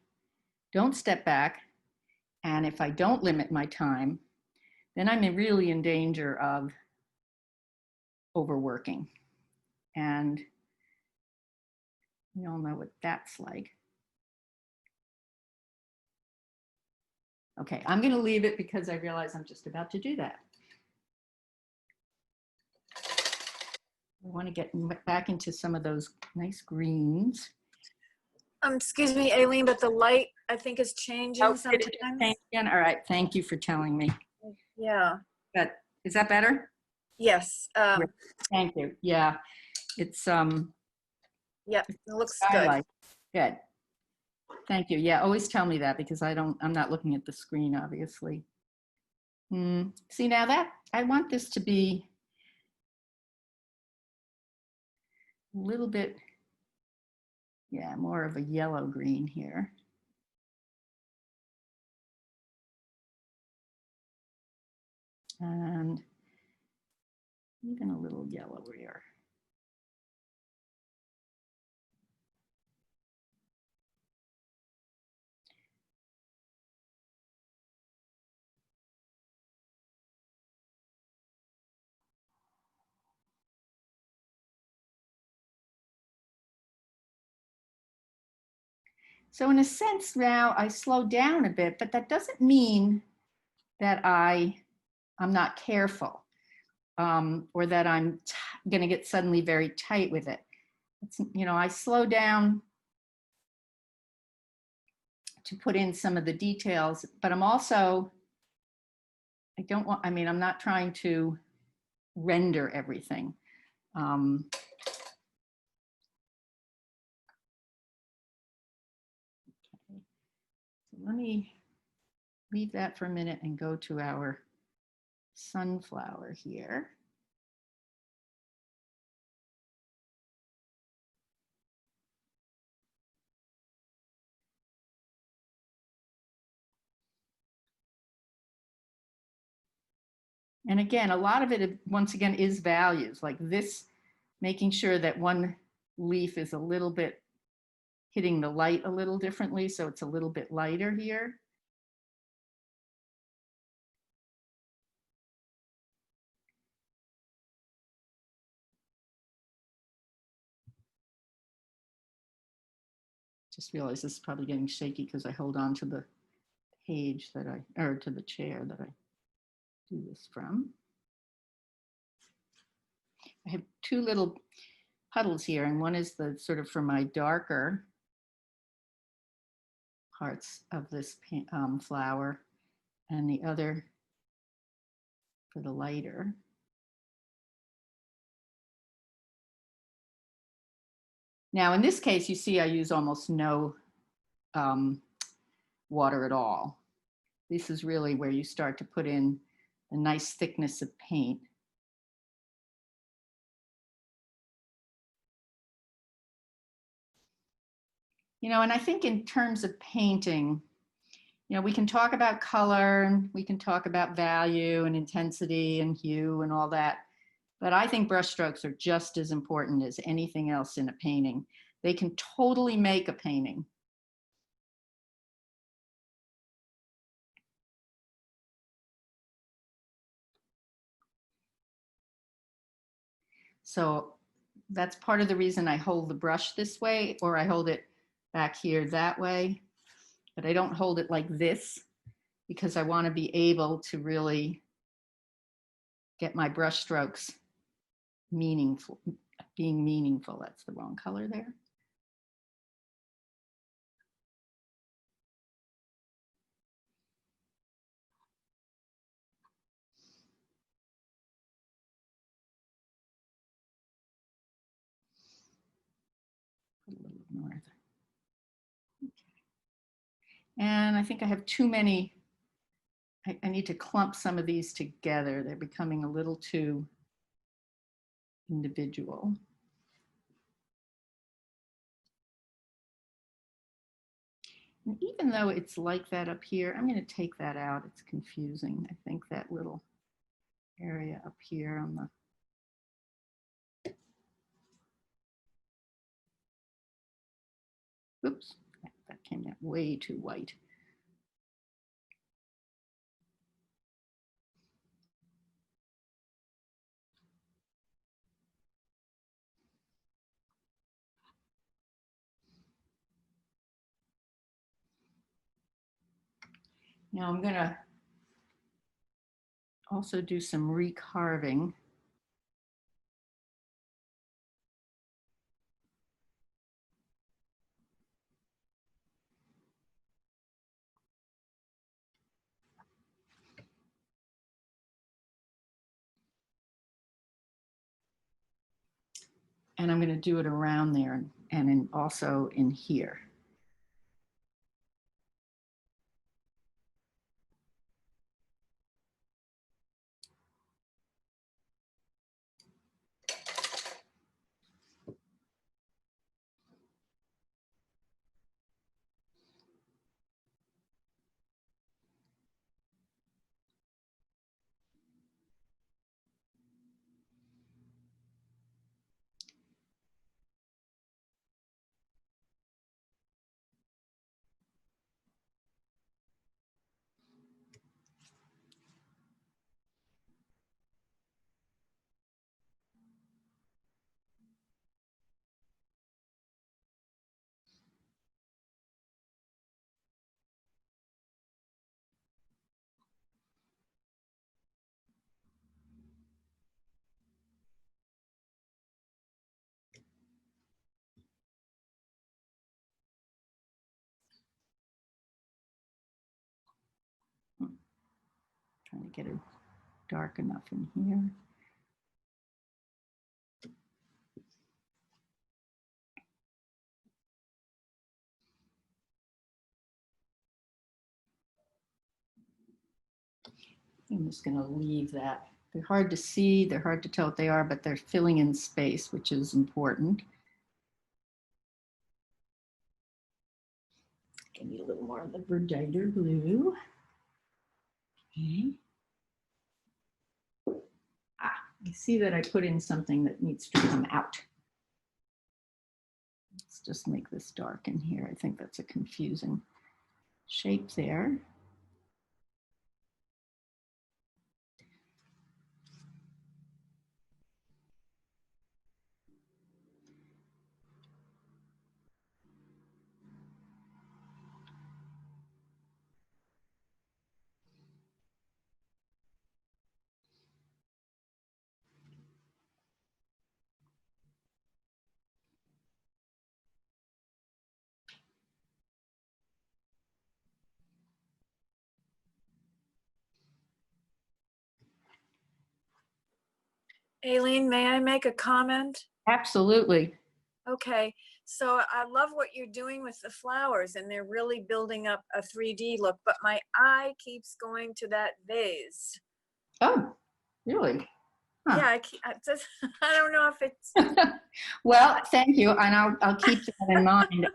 don't step back, and if I don't limit my time, then I'm really in danger of overworking. And we all know what that's like. Okay, I'm going to leave it because I realize I'm just about to do that. I want to get back into some of those nice greens. Excuse me, Aline, but the light, I think, is changing sometimes. Again? All right, thank you for telling me. Yeah. But is that better? Yes. Thank you. Yeah, it's Yep, it looks skylight. good. Good. Thank you. Yeah, always tell me that, because I'm not looking at the screen, obviously. See, now that I want this to be a little bit, yeah, more of a yellow green here. And even a little yellow here. So in a sense now I slow down a bit, but that doesn't mean that I'm not careful, or that I'm going to get suddenly very tight with it. It's, you know, I slow down to put in some of the details, but I'm also, I'm not trying to render everything. Okay. So let me leave that for a minute and go to our sunflower here. And again, a lot of it, once again, is values, like this, making sure that one leaf is a little bit hitting the light a little differently, so it's a little bit lighter here. Just realized this is probably getting shaky because I hold on to the page that or to the chair that I do this from. I have two little puddles here, and one is the sort of for my darker parts of this flower, and the other for the lighter. Now, in this case, you see I use almost no water at all. This is really where you start to put in a nice thickness of paint. You know, and I think in terms of painting, you know, we can talk about color and we can talk about value and intensity and hue and all that. But I think brushstrokes are just as important as anything else in a painting. They can totally make a painting, So that's part of the reason I hold the brush this way, or I hold it back here that way, but I don't hold it like this because I want to be able to really get my brush strokes meaningful, being meaningful. That's the wrong color there. Put a little north. Okay. And I think I have too many. I need to clump some of these together. They're becoming a little too individual. And even though it's like that up here, I'm going to take that out. It's confusing. I think that little area up here on the, oops, that came out way too white. Now I'm going to also do some recarving. And I'm going to do it around there and also in here. Trying to get it dark enough in here. I'm just going to leave that. They're hard to see, they're hard to tell what they are, but they're filling in space, which is important. I need a little more of the verditer blue. Okay. I see that I put in something that needs to come out. Let's just make this dark in here. I think that's a confusing shape there. Aline, may I make a comment? Absolutely. Okay, so I love what you're doing with the flowers and they're really building up a 3D look, but my eye keeps going to that vase. Oh, really? Huh. Yeah, I don't know if it's. Well, thank you, and I'll keep that in mind.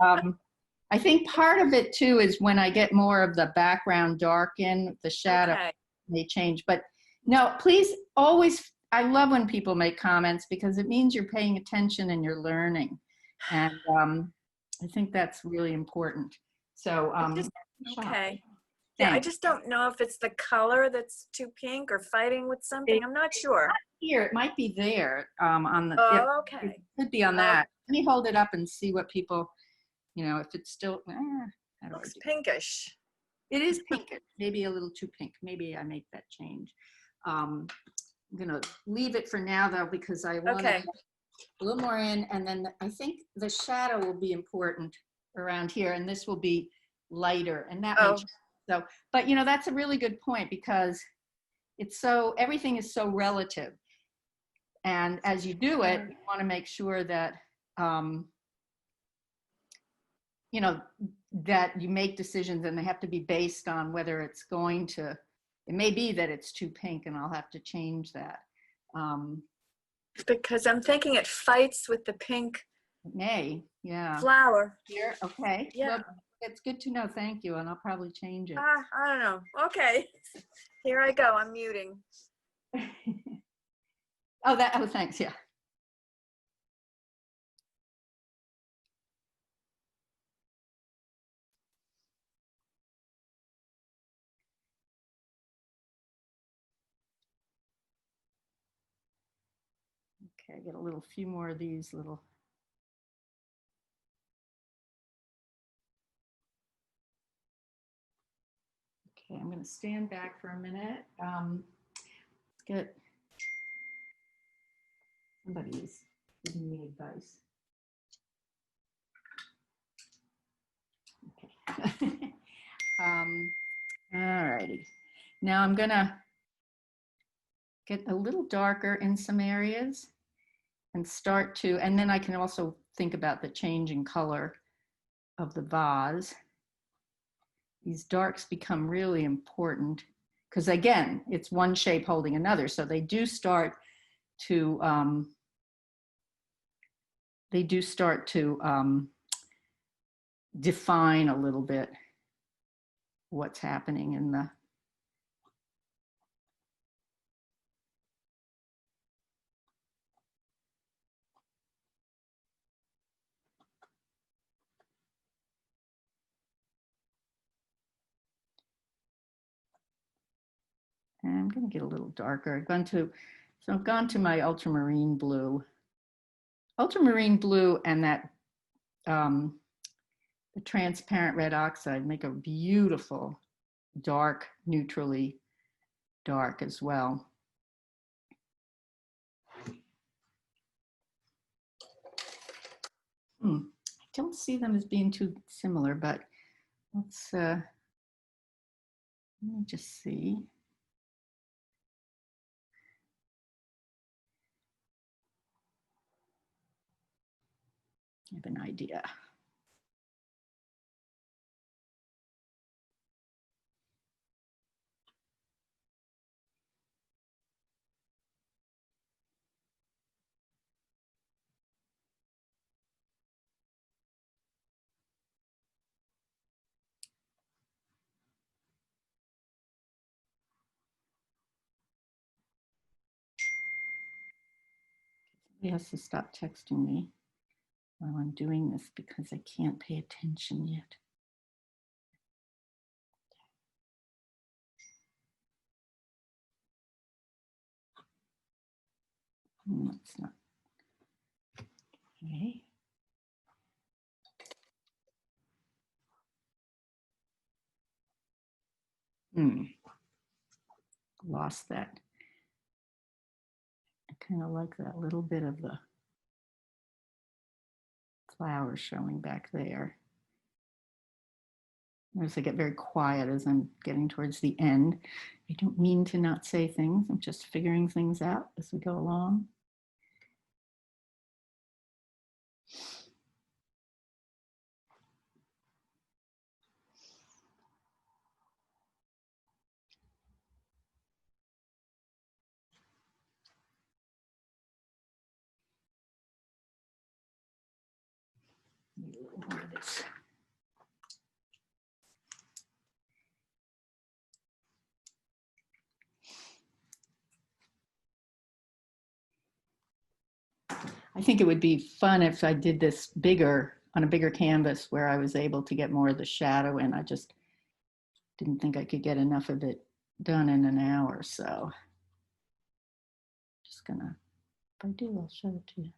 I think part of it too is when I get more of the background darken, the shadow Okay. may change. But no, please always. I love when people make comments because it means you're paying attention and you're learning, and I think that's really important. So Okay. Yeah, I Thanks. just don't know if it's the color that's too pink or fighting with something. I'm not sure. Here, it might be there on the, it Oh, okay. could be on that. Let me hold it up and see what people, you know, if it's still, how do I Looks do? pinkish. It is pinkish, maybe a little too pink. Maybe I make that change. I'm gonna leave it for now though, because I want Okay. a little more in, and then I think the shadow will be important around here, and this will be lighter, and that Oh, makes so. But you know, that's a really good point, because it's so, everything is so relative, and as you do it, you want to make sure that you know, that you make decisions, and they have to be based on whether it's going to. It may be that it's too pink, and I'll have to change that. because I'm thinking it fights with the pink It may, yeah. flower. Here, okay. Yeah. Well, it's good to know. Thank you, and I'll probably change it. I don't know. Okay. Here I go. I'm muting. Oh, thanks. Yeah. Okay, get a little few more of these little. Okay, I'm going to stand back for a minute. Get somebody's giving me advice. Okay. All righty. Now I'm going to get a little darker in some areas and start to, and then I can also think about the change in color of the vase. These darks become really important because, again, it's one shape holding another. So they do start to define a little bit what's happening in the. And I'm going to get a little darker. I've gone to my ultramarine blue. Ultramarine blue and that the transparent red oxide make a beautiful dark, neutrally dark as well. I don't see them as being too similar, but let's let me just see. I have an idea. Somebody has to stop texting me while I'm doing this because I can't pay attention yet. It's not. Okay. Lost that. I kind of like that little bit of the flower showing back there. Notice I get very quiet as I'm getting towards the end. I don't mean to not say things. I'm just figuring things out as we go along. Need a little more of this. I think it would be fun if I did this bigger, on a bigger canvas where I was able to get more of the shadow in. I just Didn't think I could get enough of it done in an hour, so just gonna, if I do, I'll show it to you.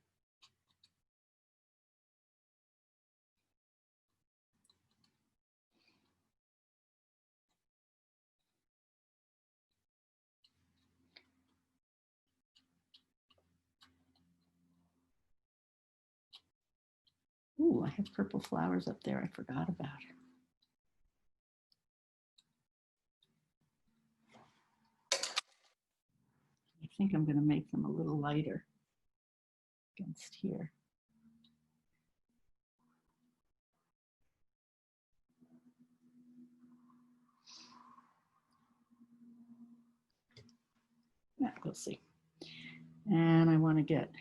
Ooh, I have purple flowers up there I forgot about. I think I'm going to make them a little lighter against here. Yeah, we'll see. And I want to get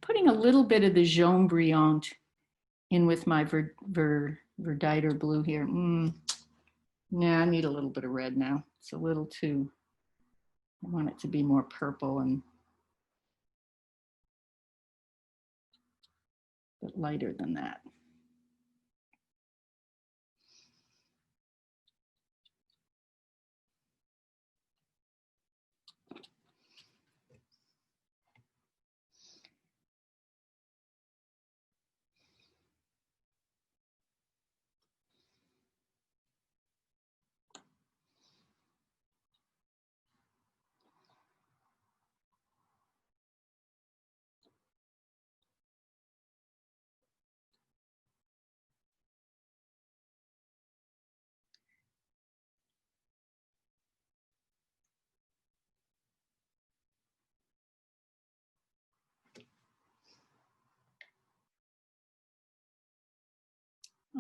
putting a little bit of the jaune brillant in with my verditer blue here. Yeah, I need a little bit of red now. It's a little too, I want it to be more purple and a bit lighter than that.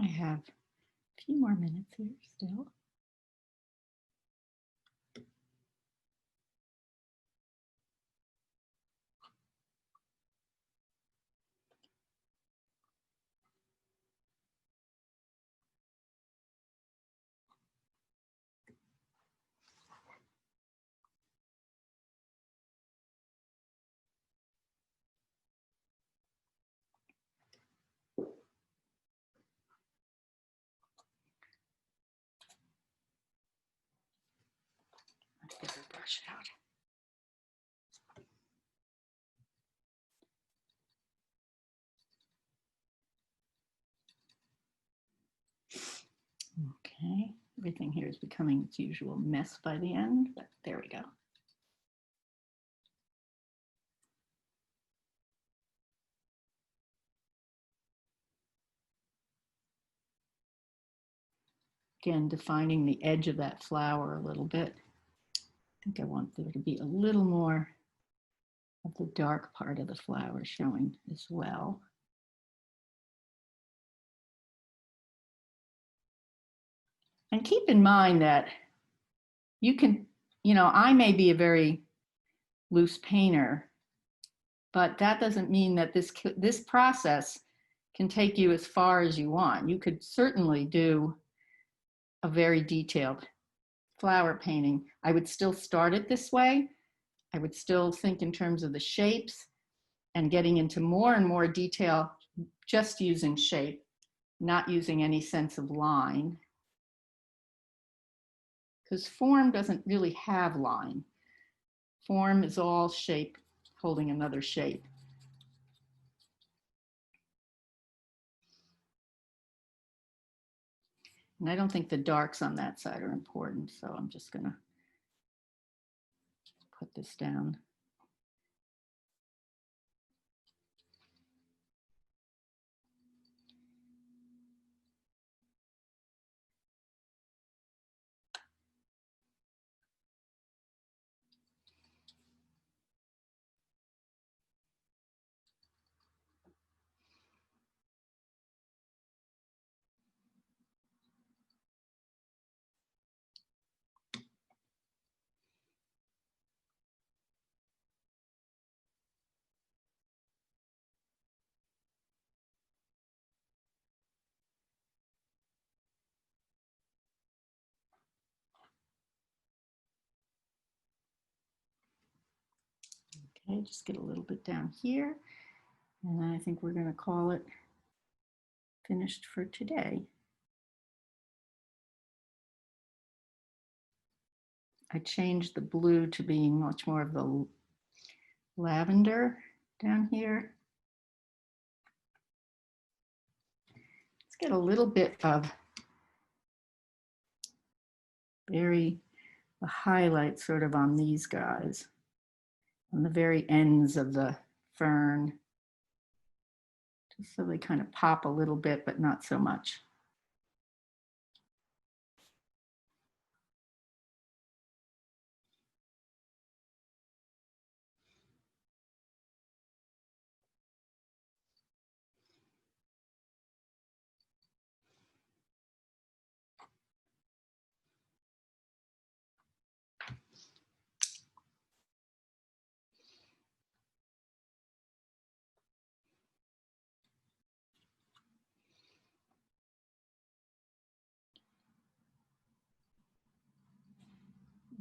I have a few more minutes here still. I better brush it out. Okay, everything here is becoming its usual mess by the end, but there we go. Again, defining the edge of that flower a little bit. I think I want there to be a little more of the dark part of the flower showing as well. And keep in mind that you can, I may be a very loose painter, but that doesn't mean that this process can take you as far as you want. You could certainly do a very detailed flower painting. I would still start it this way. I would still think in terms of the shapes and getting into more and more detail, just using shape, not using any sense of line. Because form doesn't really have line. Form is all shape holding another shape. And I don't think the darks on that side are important, so I'm just gonna put this down. Okay, just get a little bit down here. And I think we're going to call it finished for today. I changed the blue to being much more of the lavender down here. Let's get a little bit of the highlight sort of on these guys, on the very ends of the fern, just so they kind of pop a little bit, but not so much.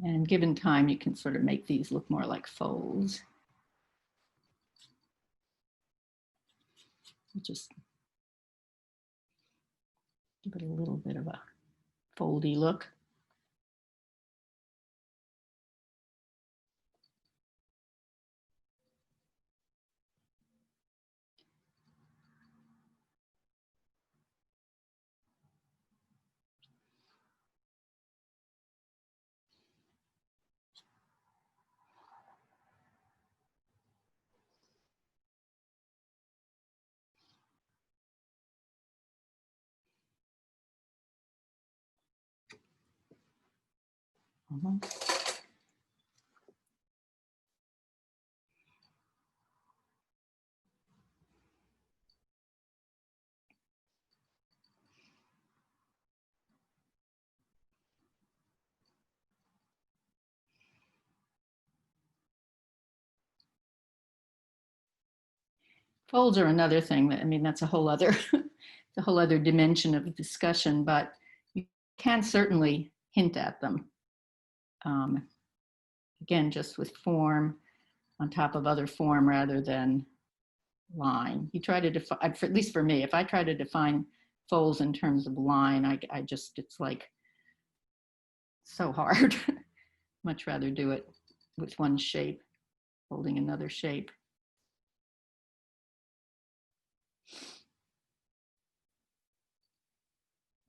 And given time, you can sort of make these look more like folds. Just give it a little bit of a foldy look. Folds are another thing that, I mean, that's a whole other, a whole other dimension of discussion, but you can certainly hint at them. Again, just with form on top of other form rather than line. You try to define, at least for me, if I try to define folds in terms of line, I just, it's like so hard. Much rather do it with one shape, holding another shape.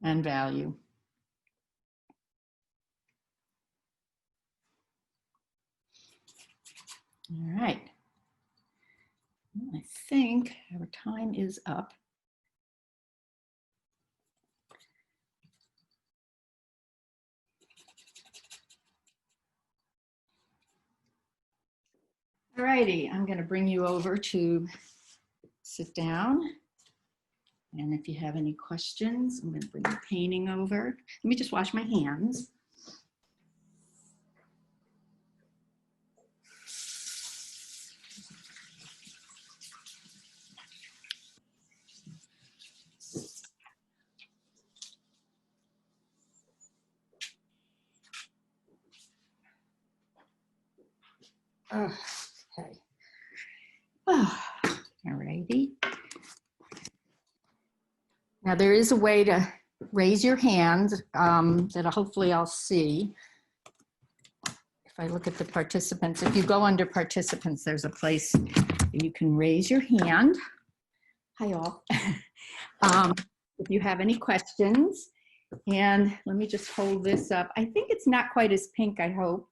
And value. All right. I think our time is up. All righty, I'm going to bring you over to sit down. And if you have any questions, I'm going to bring the painting over. Let me just wash my hands. Okay. Oh, all righty. Now there is a way to raise your hand that hopefully I'll see. If I look at the participants, if you go under participants, there's a place you can raise your hand. Hi all. If you have any questions, and let me just hold this up. I think it's not quite as pink, I hope.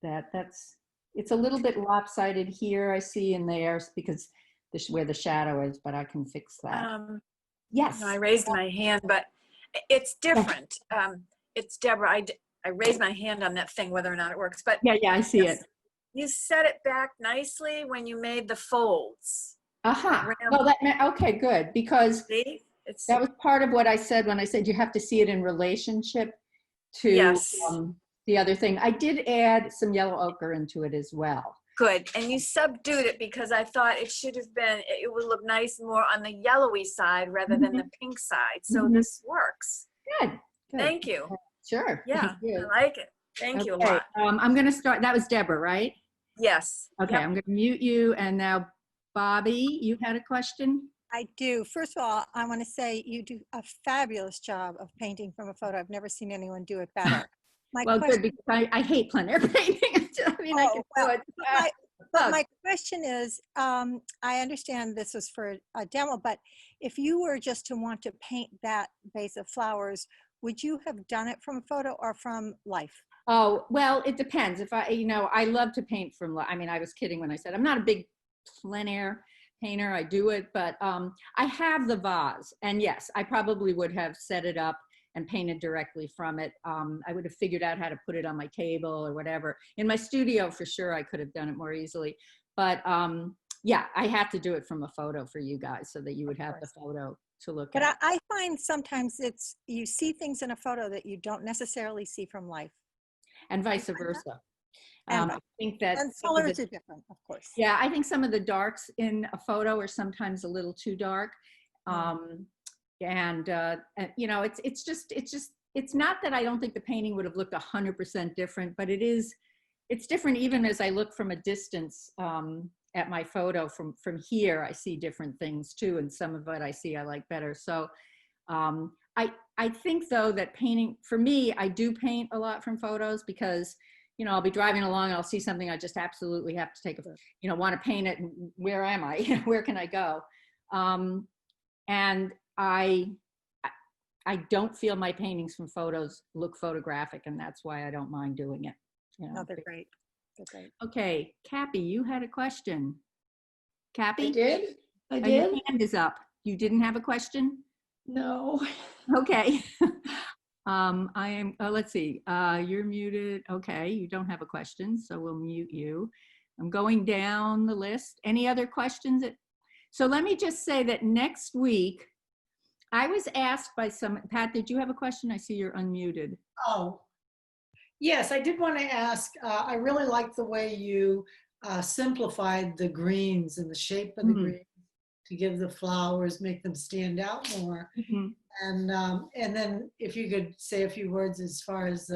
It's a little bit lopsided here, I see in there, because this is where the shadow is, but I can fix that. Yes. No, I raised my hand, but it's different. It's Deborah. I raised my hand on that thing, whether or not it works. But yeah, I see it. You set it back nicely when you made the folds. Well, okay, good, because see? That was part of what I said when I said you have to see it in relationship to yes. The other thing. I did add some yellow ochre into it as well. Good, and you subdued it because I thought it should have been, it would look nice more on the yellowy side rather than the pink side. So this works. Good. Thank you. Sure. Yeah, I like it. Thank you a lot. I'm going to start. That was Deborah, right? Yes. Okay, I'm going to mute you and now Bobby, you had a question? I do. First of all, I want to say you do a fabulous job of painting from a photo. I've never seen anyone do it better. My Well, question, good, because I hate plein air painting. I mean, I can oh, do well, it. but my question is, I understand this was for a demo, but if you were just to want to paint that vase of flowers, would you have done it from a photo or from life? Oh, well, it depends. If I love to paint from, I mean, I was kidding when I said I'm not a big plein air painter. I do it, but I have the vase. And yes, I probably would have set it up and painted directly from it. I would have figured out how to put it on my table or whatever. In my studio, for sure, I could have done it more easily. But yeah, I had to do it from a photo for you guys so that you would have the photo to look But at. I find sometimes you see things in a photo that you don't necessarily see from life. And vice versa. And, I think that and some of colors the, are different, of course. yeah, I think some of the darks in a photo are sometimes a little too dark. And you know, it's not that I don't think the painting would have looked 100% different, but it's different even as I look from a distance at my photo from here. I see different things too, and some of it I see I like better. So I think though that painting, for me, I do paint a lot from photos because, you know, I'll be driving along and I'll see something I just absolutely have to take a, you know, want to paint it. And where am I? Where can I go? And I don't feel my paintings from photos look photographic, and that's why I don't mind doing it. You know? No, they're great. They're great. Okay, Cappy, you had a question. Cappy? I did? I Oh, your did? hand is up. You didn't have a question? No. Okay. I am, let's see, you're muted. Okay, you don't have a question, so we'll mute you. I'm going down the list. Any other questions? So let me just say that next week, I was asked by Pat, did you have a question? I see you're unmuted. Oh, yes, I did want to ask, I really like the way you simplified the greens and the shape of the greens to give the flowers, make them stand out more. And then if you could say a few words as far as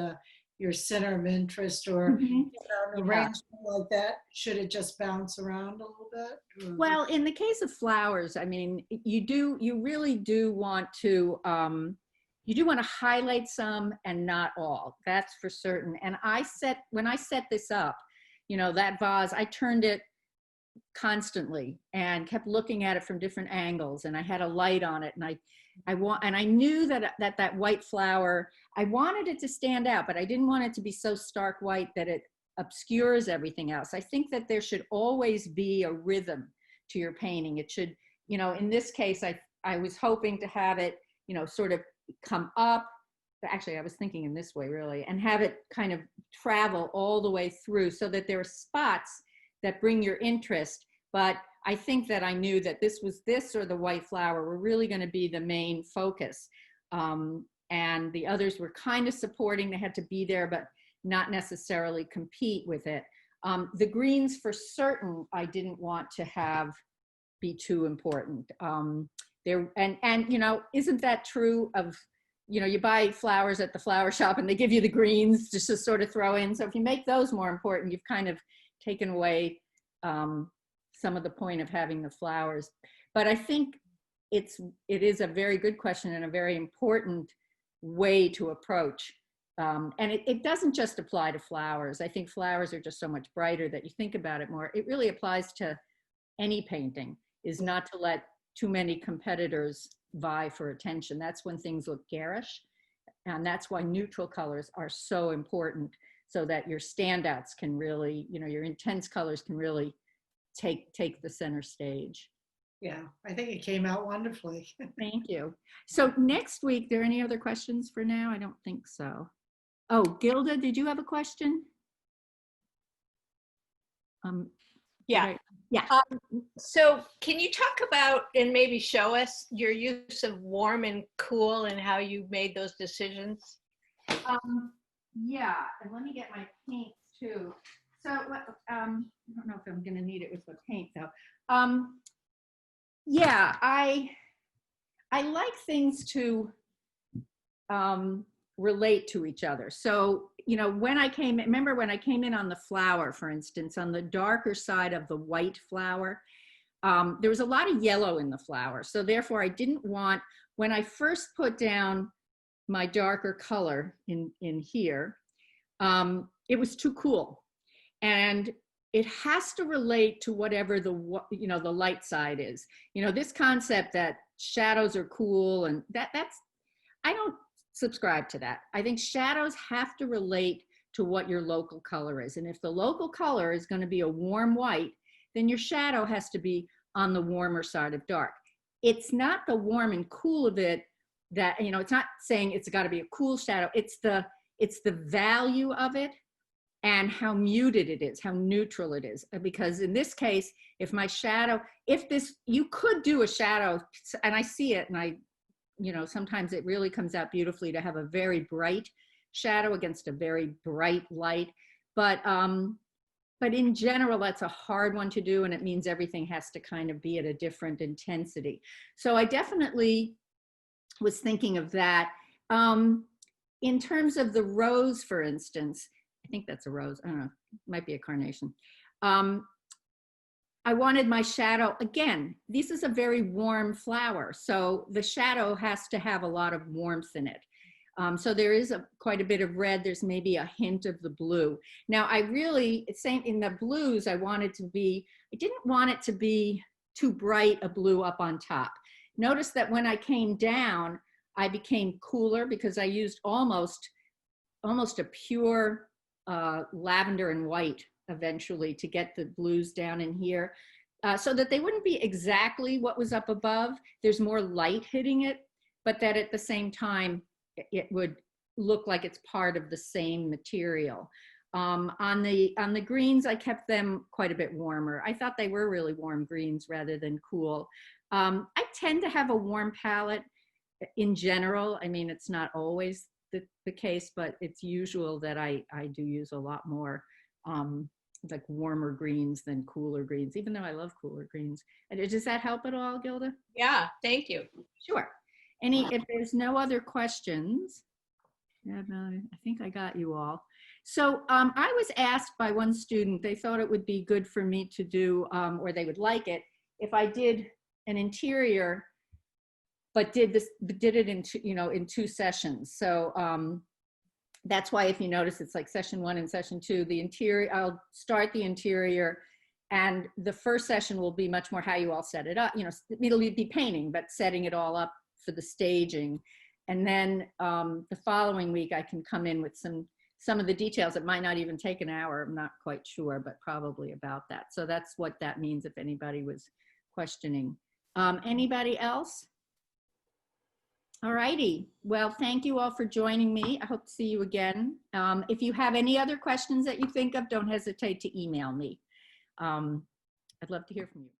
your center of interest or you know, an arrangement like that, should it just bounce around a little bit? Well, in the case of flowers, I mean, you really do want to, highlight some and not all, that's for certain. And when I set this up, you know, that vase, I turned it constantly and kept looking at it from different angles, and I had a light on it, and I knew that white flower, I wanted it to stand out, but I didn't want it to be so stark white that it obscures everything else. I think that there should always be a rhythm to your painting. It should, you know, in this case, I was hoping to have it, you know, sort of come up. Actually, I was thinking in this way, really, and have it kind of travel all the way through so that there are spots that bring your interest. But I think that I knew that this or the white flower were really going to be the main focus. And the others were kind of supporting. They had to be there, but not necessarily compete with it. The greens, for certain, I didn't want to have be too important. And you know, isn't that true of, you know, you buy flowers at the flower shop and they give you the greens just to sort of throw in. So if you make those more important, you've kind of taken away some of the point of having the flowers. But I think it is a very good question and a very important way to approach. And it doesn't just apply to flowers. I think flowers are just so much brighter that you think about it more. It really applies to any painting, is not to let too many competitors vie for attention. That's when things look garish. And that's why neutral colors are so important, so that your standouts can really, you know, your intense colors can really take the center stage. Yeah, I think it came out wonderfully. Thank you. So next week, there any other questions for now? I don't think so. Oh, Gilda, did you have a question? Yeah. Yeah. So can you talk about and maybe show us your use of warm and cool and how you made those decisions? Yeah, and let me get my paints too. So I don't know if I'm going to need it with the paint though. Yeah, I like things to relate to each other. So, you know, remember when I came in on the flower, for instance, on the darker side of the white flower, there was a lot of yellow in the flower. So therefore I didn't want, when I first put down my darker color in here, it was too cool. And it has to relate to whatever the light side is. This concept that shadows are cool and that's, I don't subscribe to that. I think shadows have to relate to what your local color is. And if the local color is going to be a warm white, then your shadow has to be on the warmer side of dark. It's not the warm and cool of it that, it's not saying it's got to be a cool shadow. It's the value of it and how muted it is, how neutral it is. Because in this case, if my shadow, you could do a shadow, and I see it, and sometimes it really comes out beautifully to have a very bright shadow against a very bright light. But in general, that's a hard one to do, and it means everything has to kind of be at a different intensity. So I definitely was thinking of that. In terms of the rose, for instance, I think that's a rose. I don't know, might be a carnation. I wanted my shadow, again, this is a very warm flower, so the shadow has to have a lot of warmth in it. So there is quite a bit of red. There's maybe a hint of the blue. Now it's saying in the blues, I didn't want it to be too bright a blue up on top. Notice that when I came down, I became cooler because I used almost a pure lavender and white eventually to get the blues down in here, so that they wouldn't be exactly what was up above. There's more light hitting it, but that at the same time, it would look like it's part of the same material. On the greens, I kept them quite a bit warmer. I thought they were really warm greens rather than cool. I tend to have a warm palette in general. I mean, it's not always the case, but it's usual that I do use a lot more like warmer greens than cooler greens, even though I love cooler greens. And does that help at all, Gilda? Yeah, thank you. Sure. If there's no other questions, I think I got you all. So I was asked by one student, they thought it would be good for me to do, or they would like it, if I did an interior, but did it in two sessions. So that's why if you notice, it's like session 1 and session 2, the interior, I'll start the interior, and the first session will be much more how you all set it up. It'll be painting, but setting it all up for the staging. And then the following week, I can come in with some of the details. It might not even take an hour, I'm not quite sure, but probably about that. So that's what that means if anybody was questioning. Anybody else? All righty. Well, thank you all for joining me. I hope to see you again. If you have any other questions that you think of, don't hesitate to email me. I'd love to hear from you.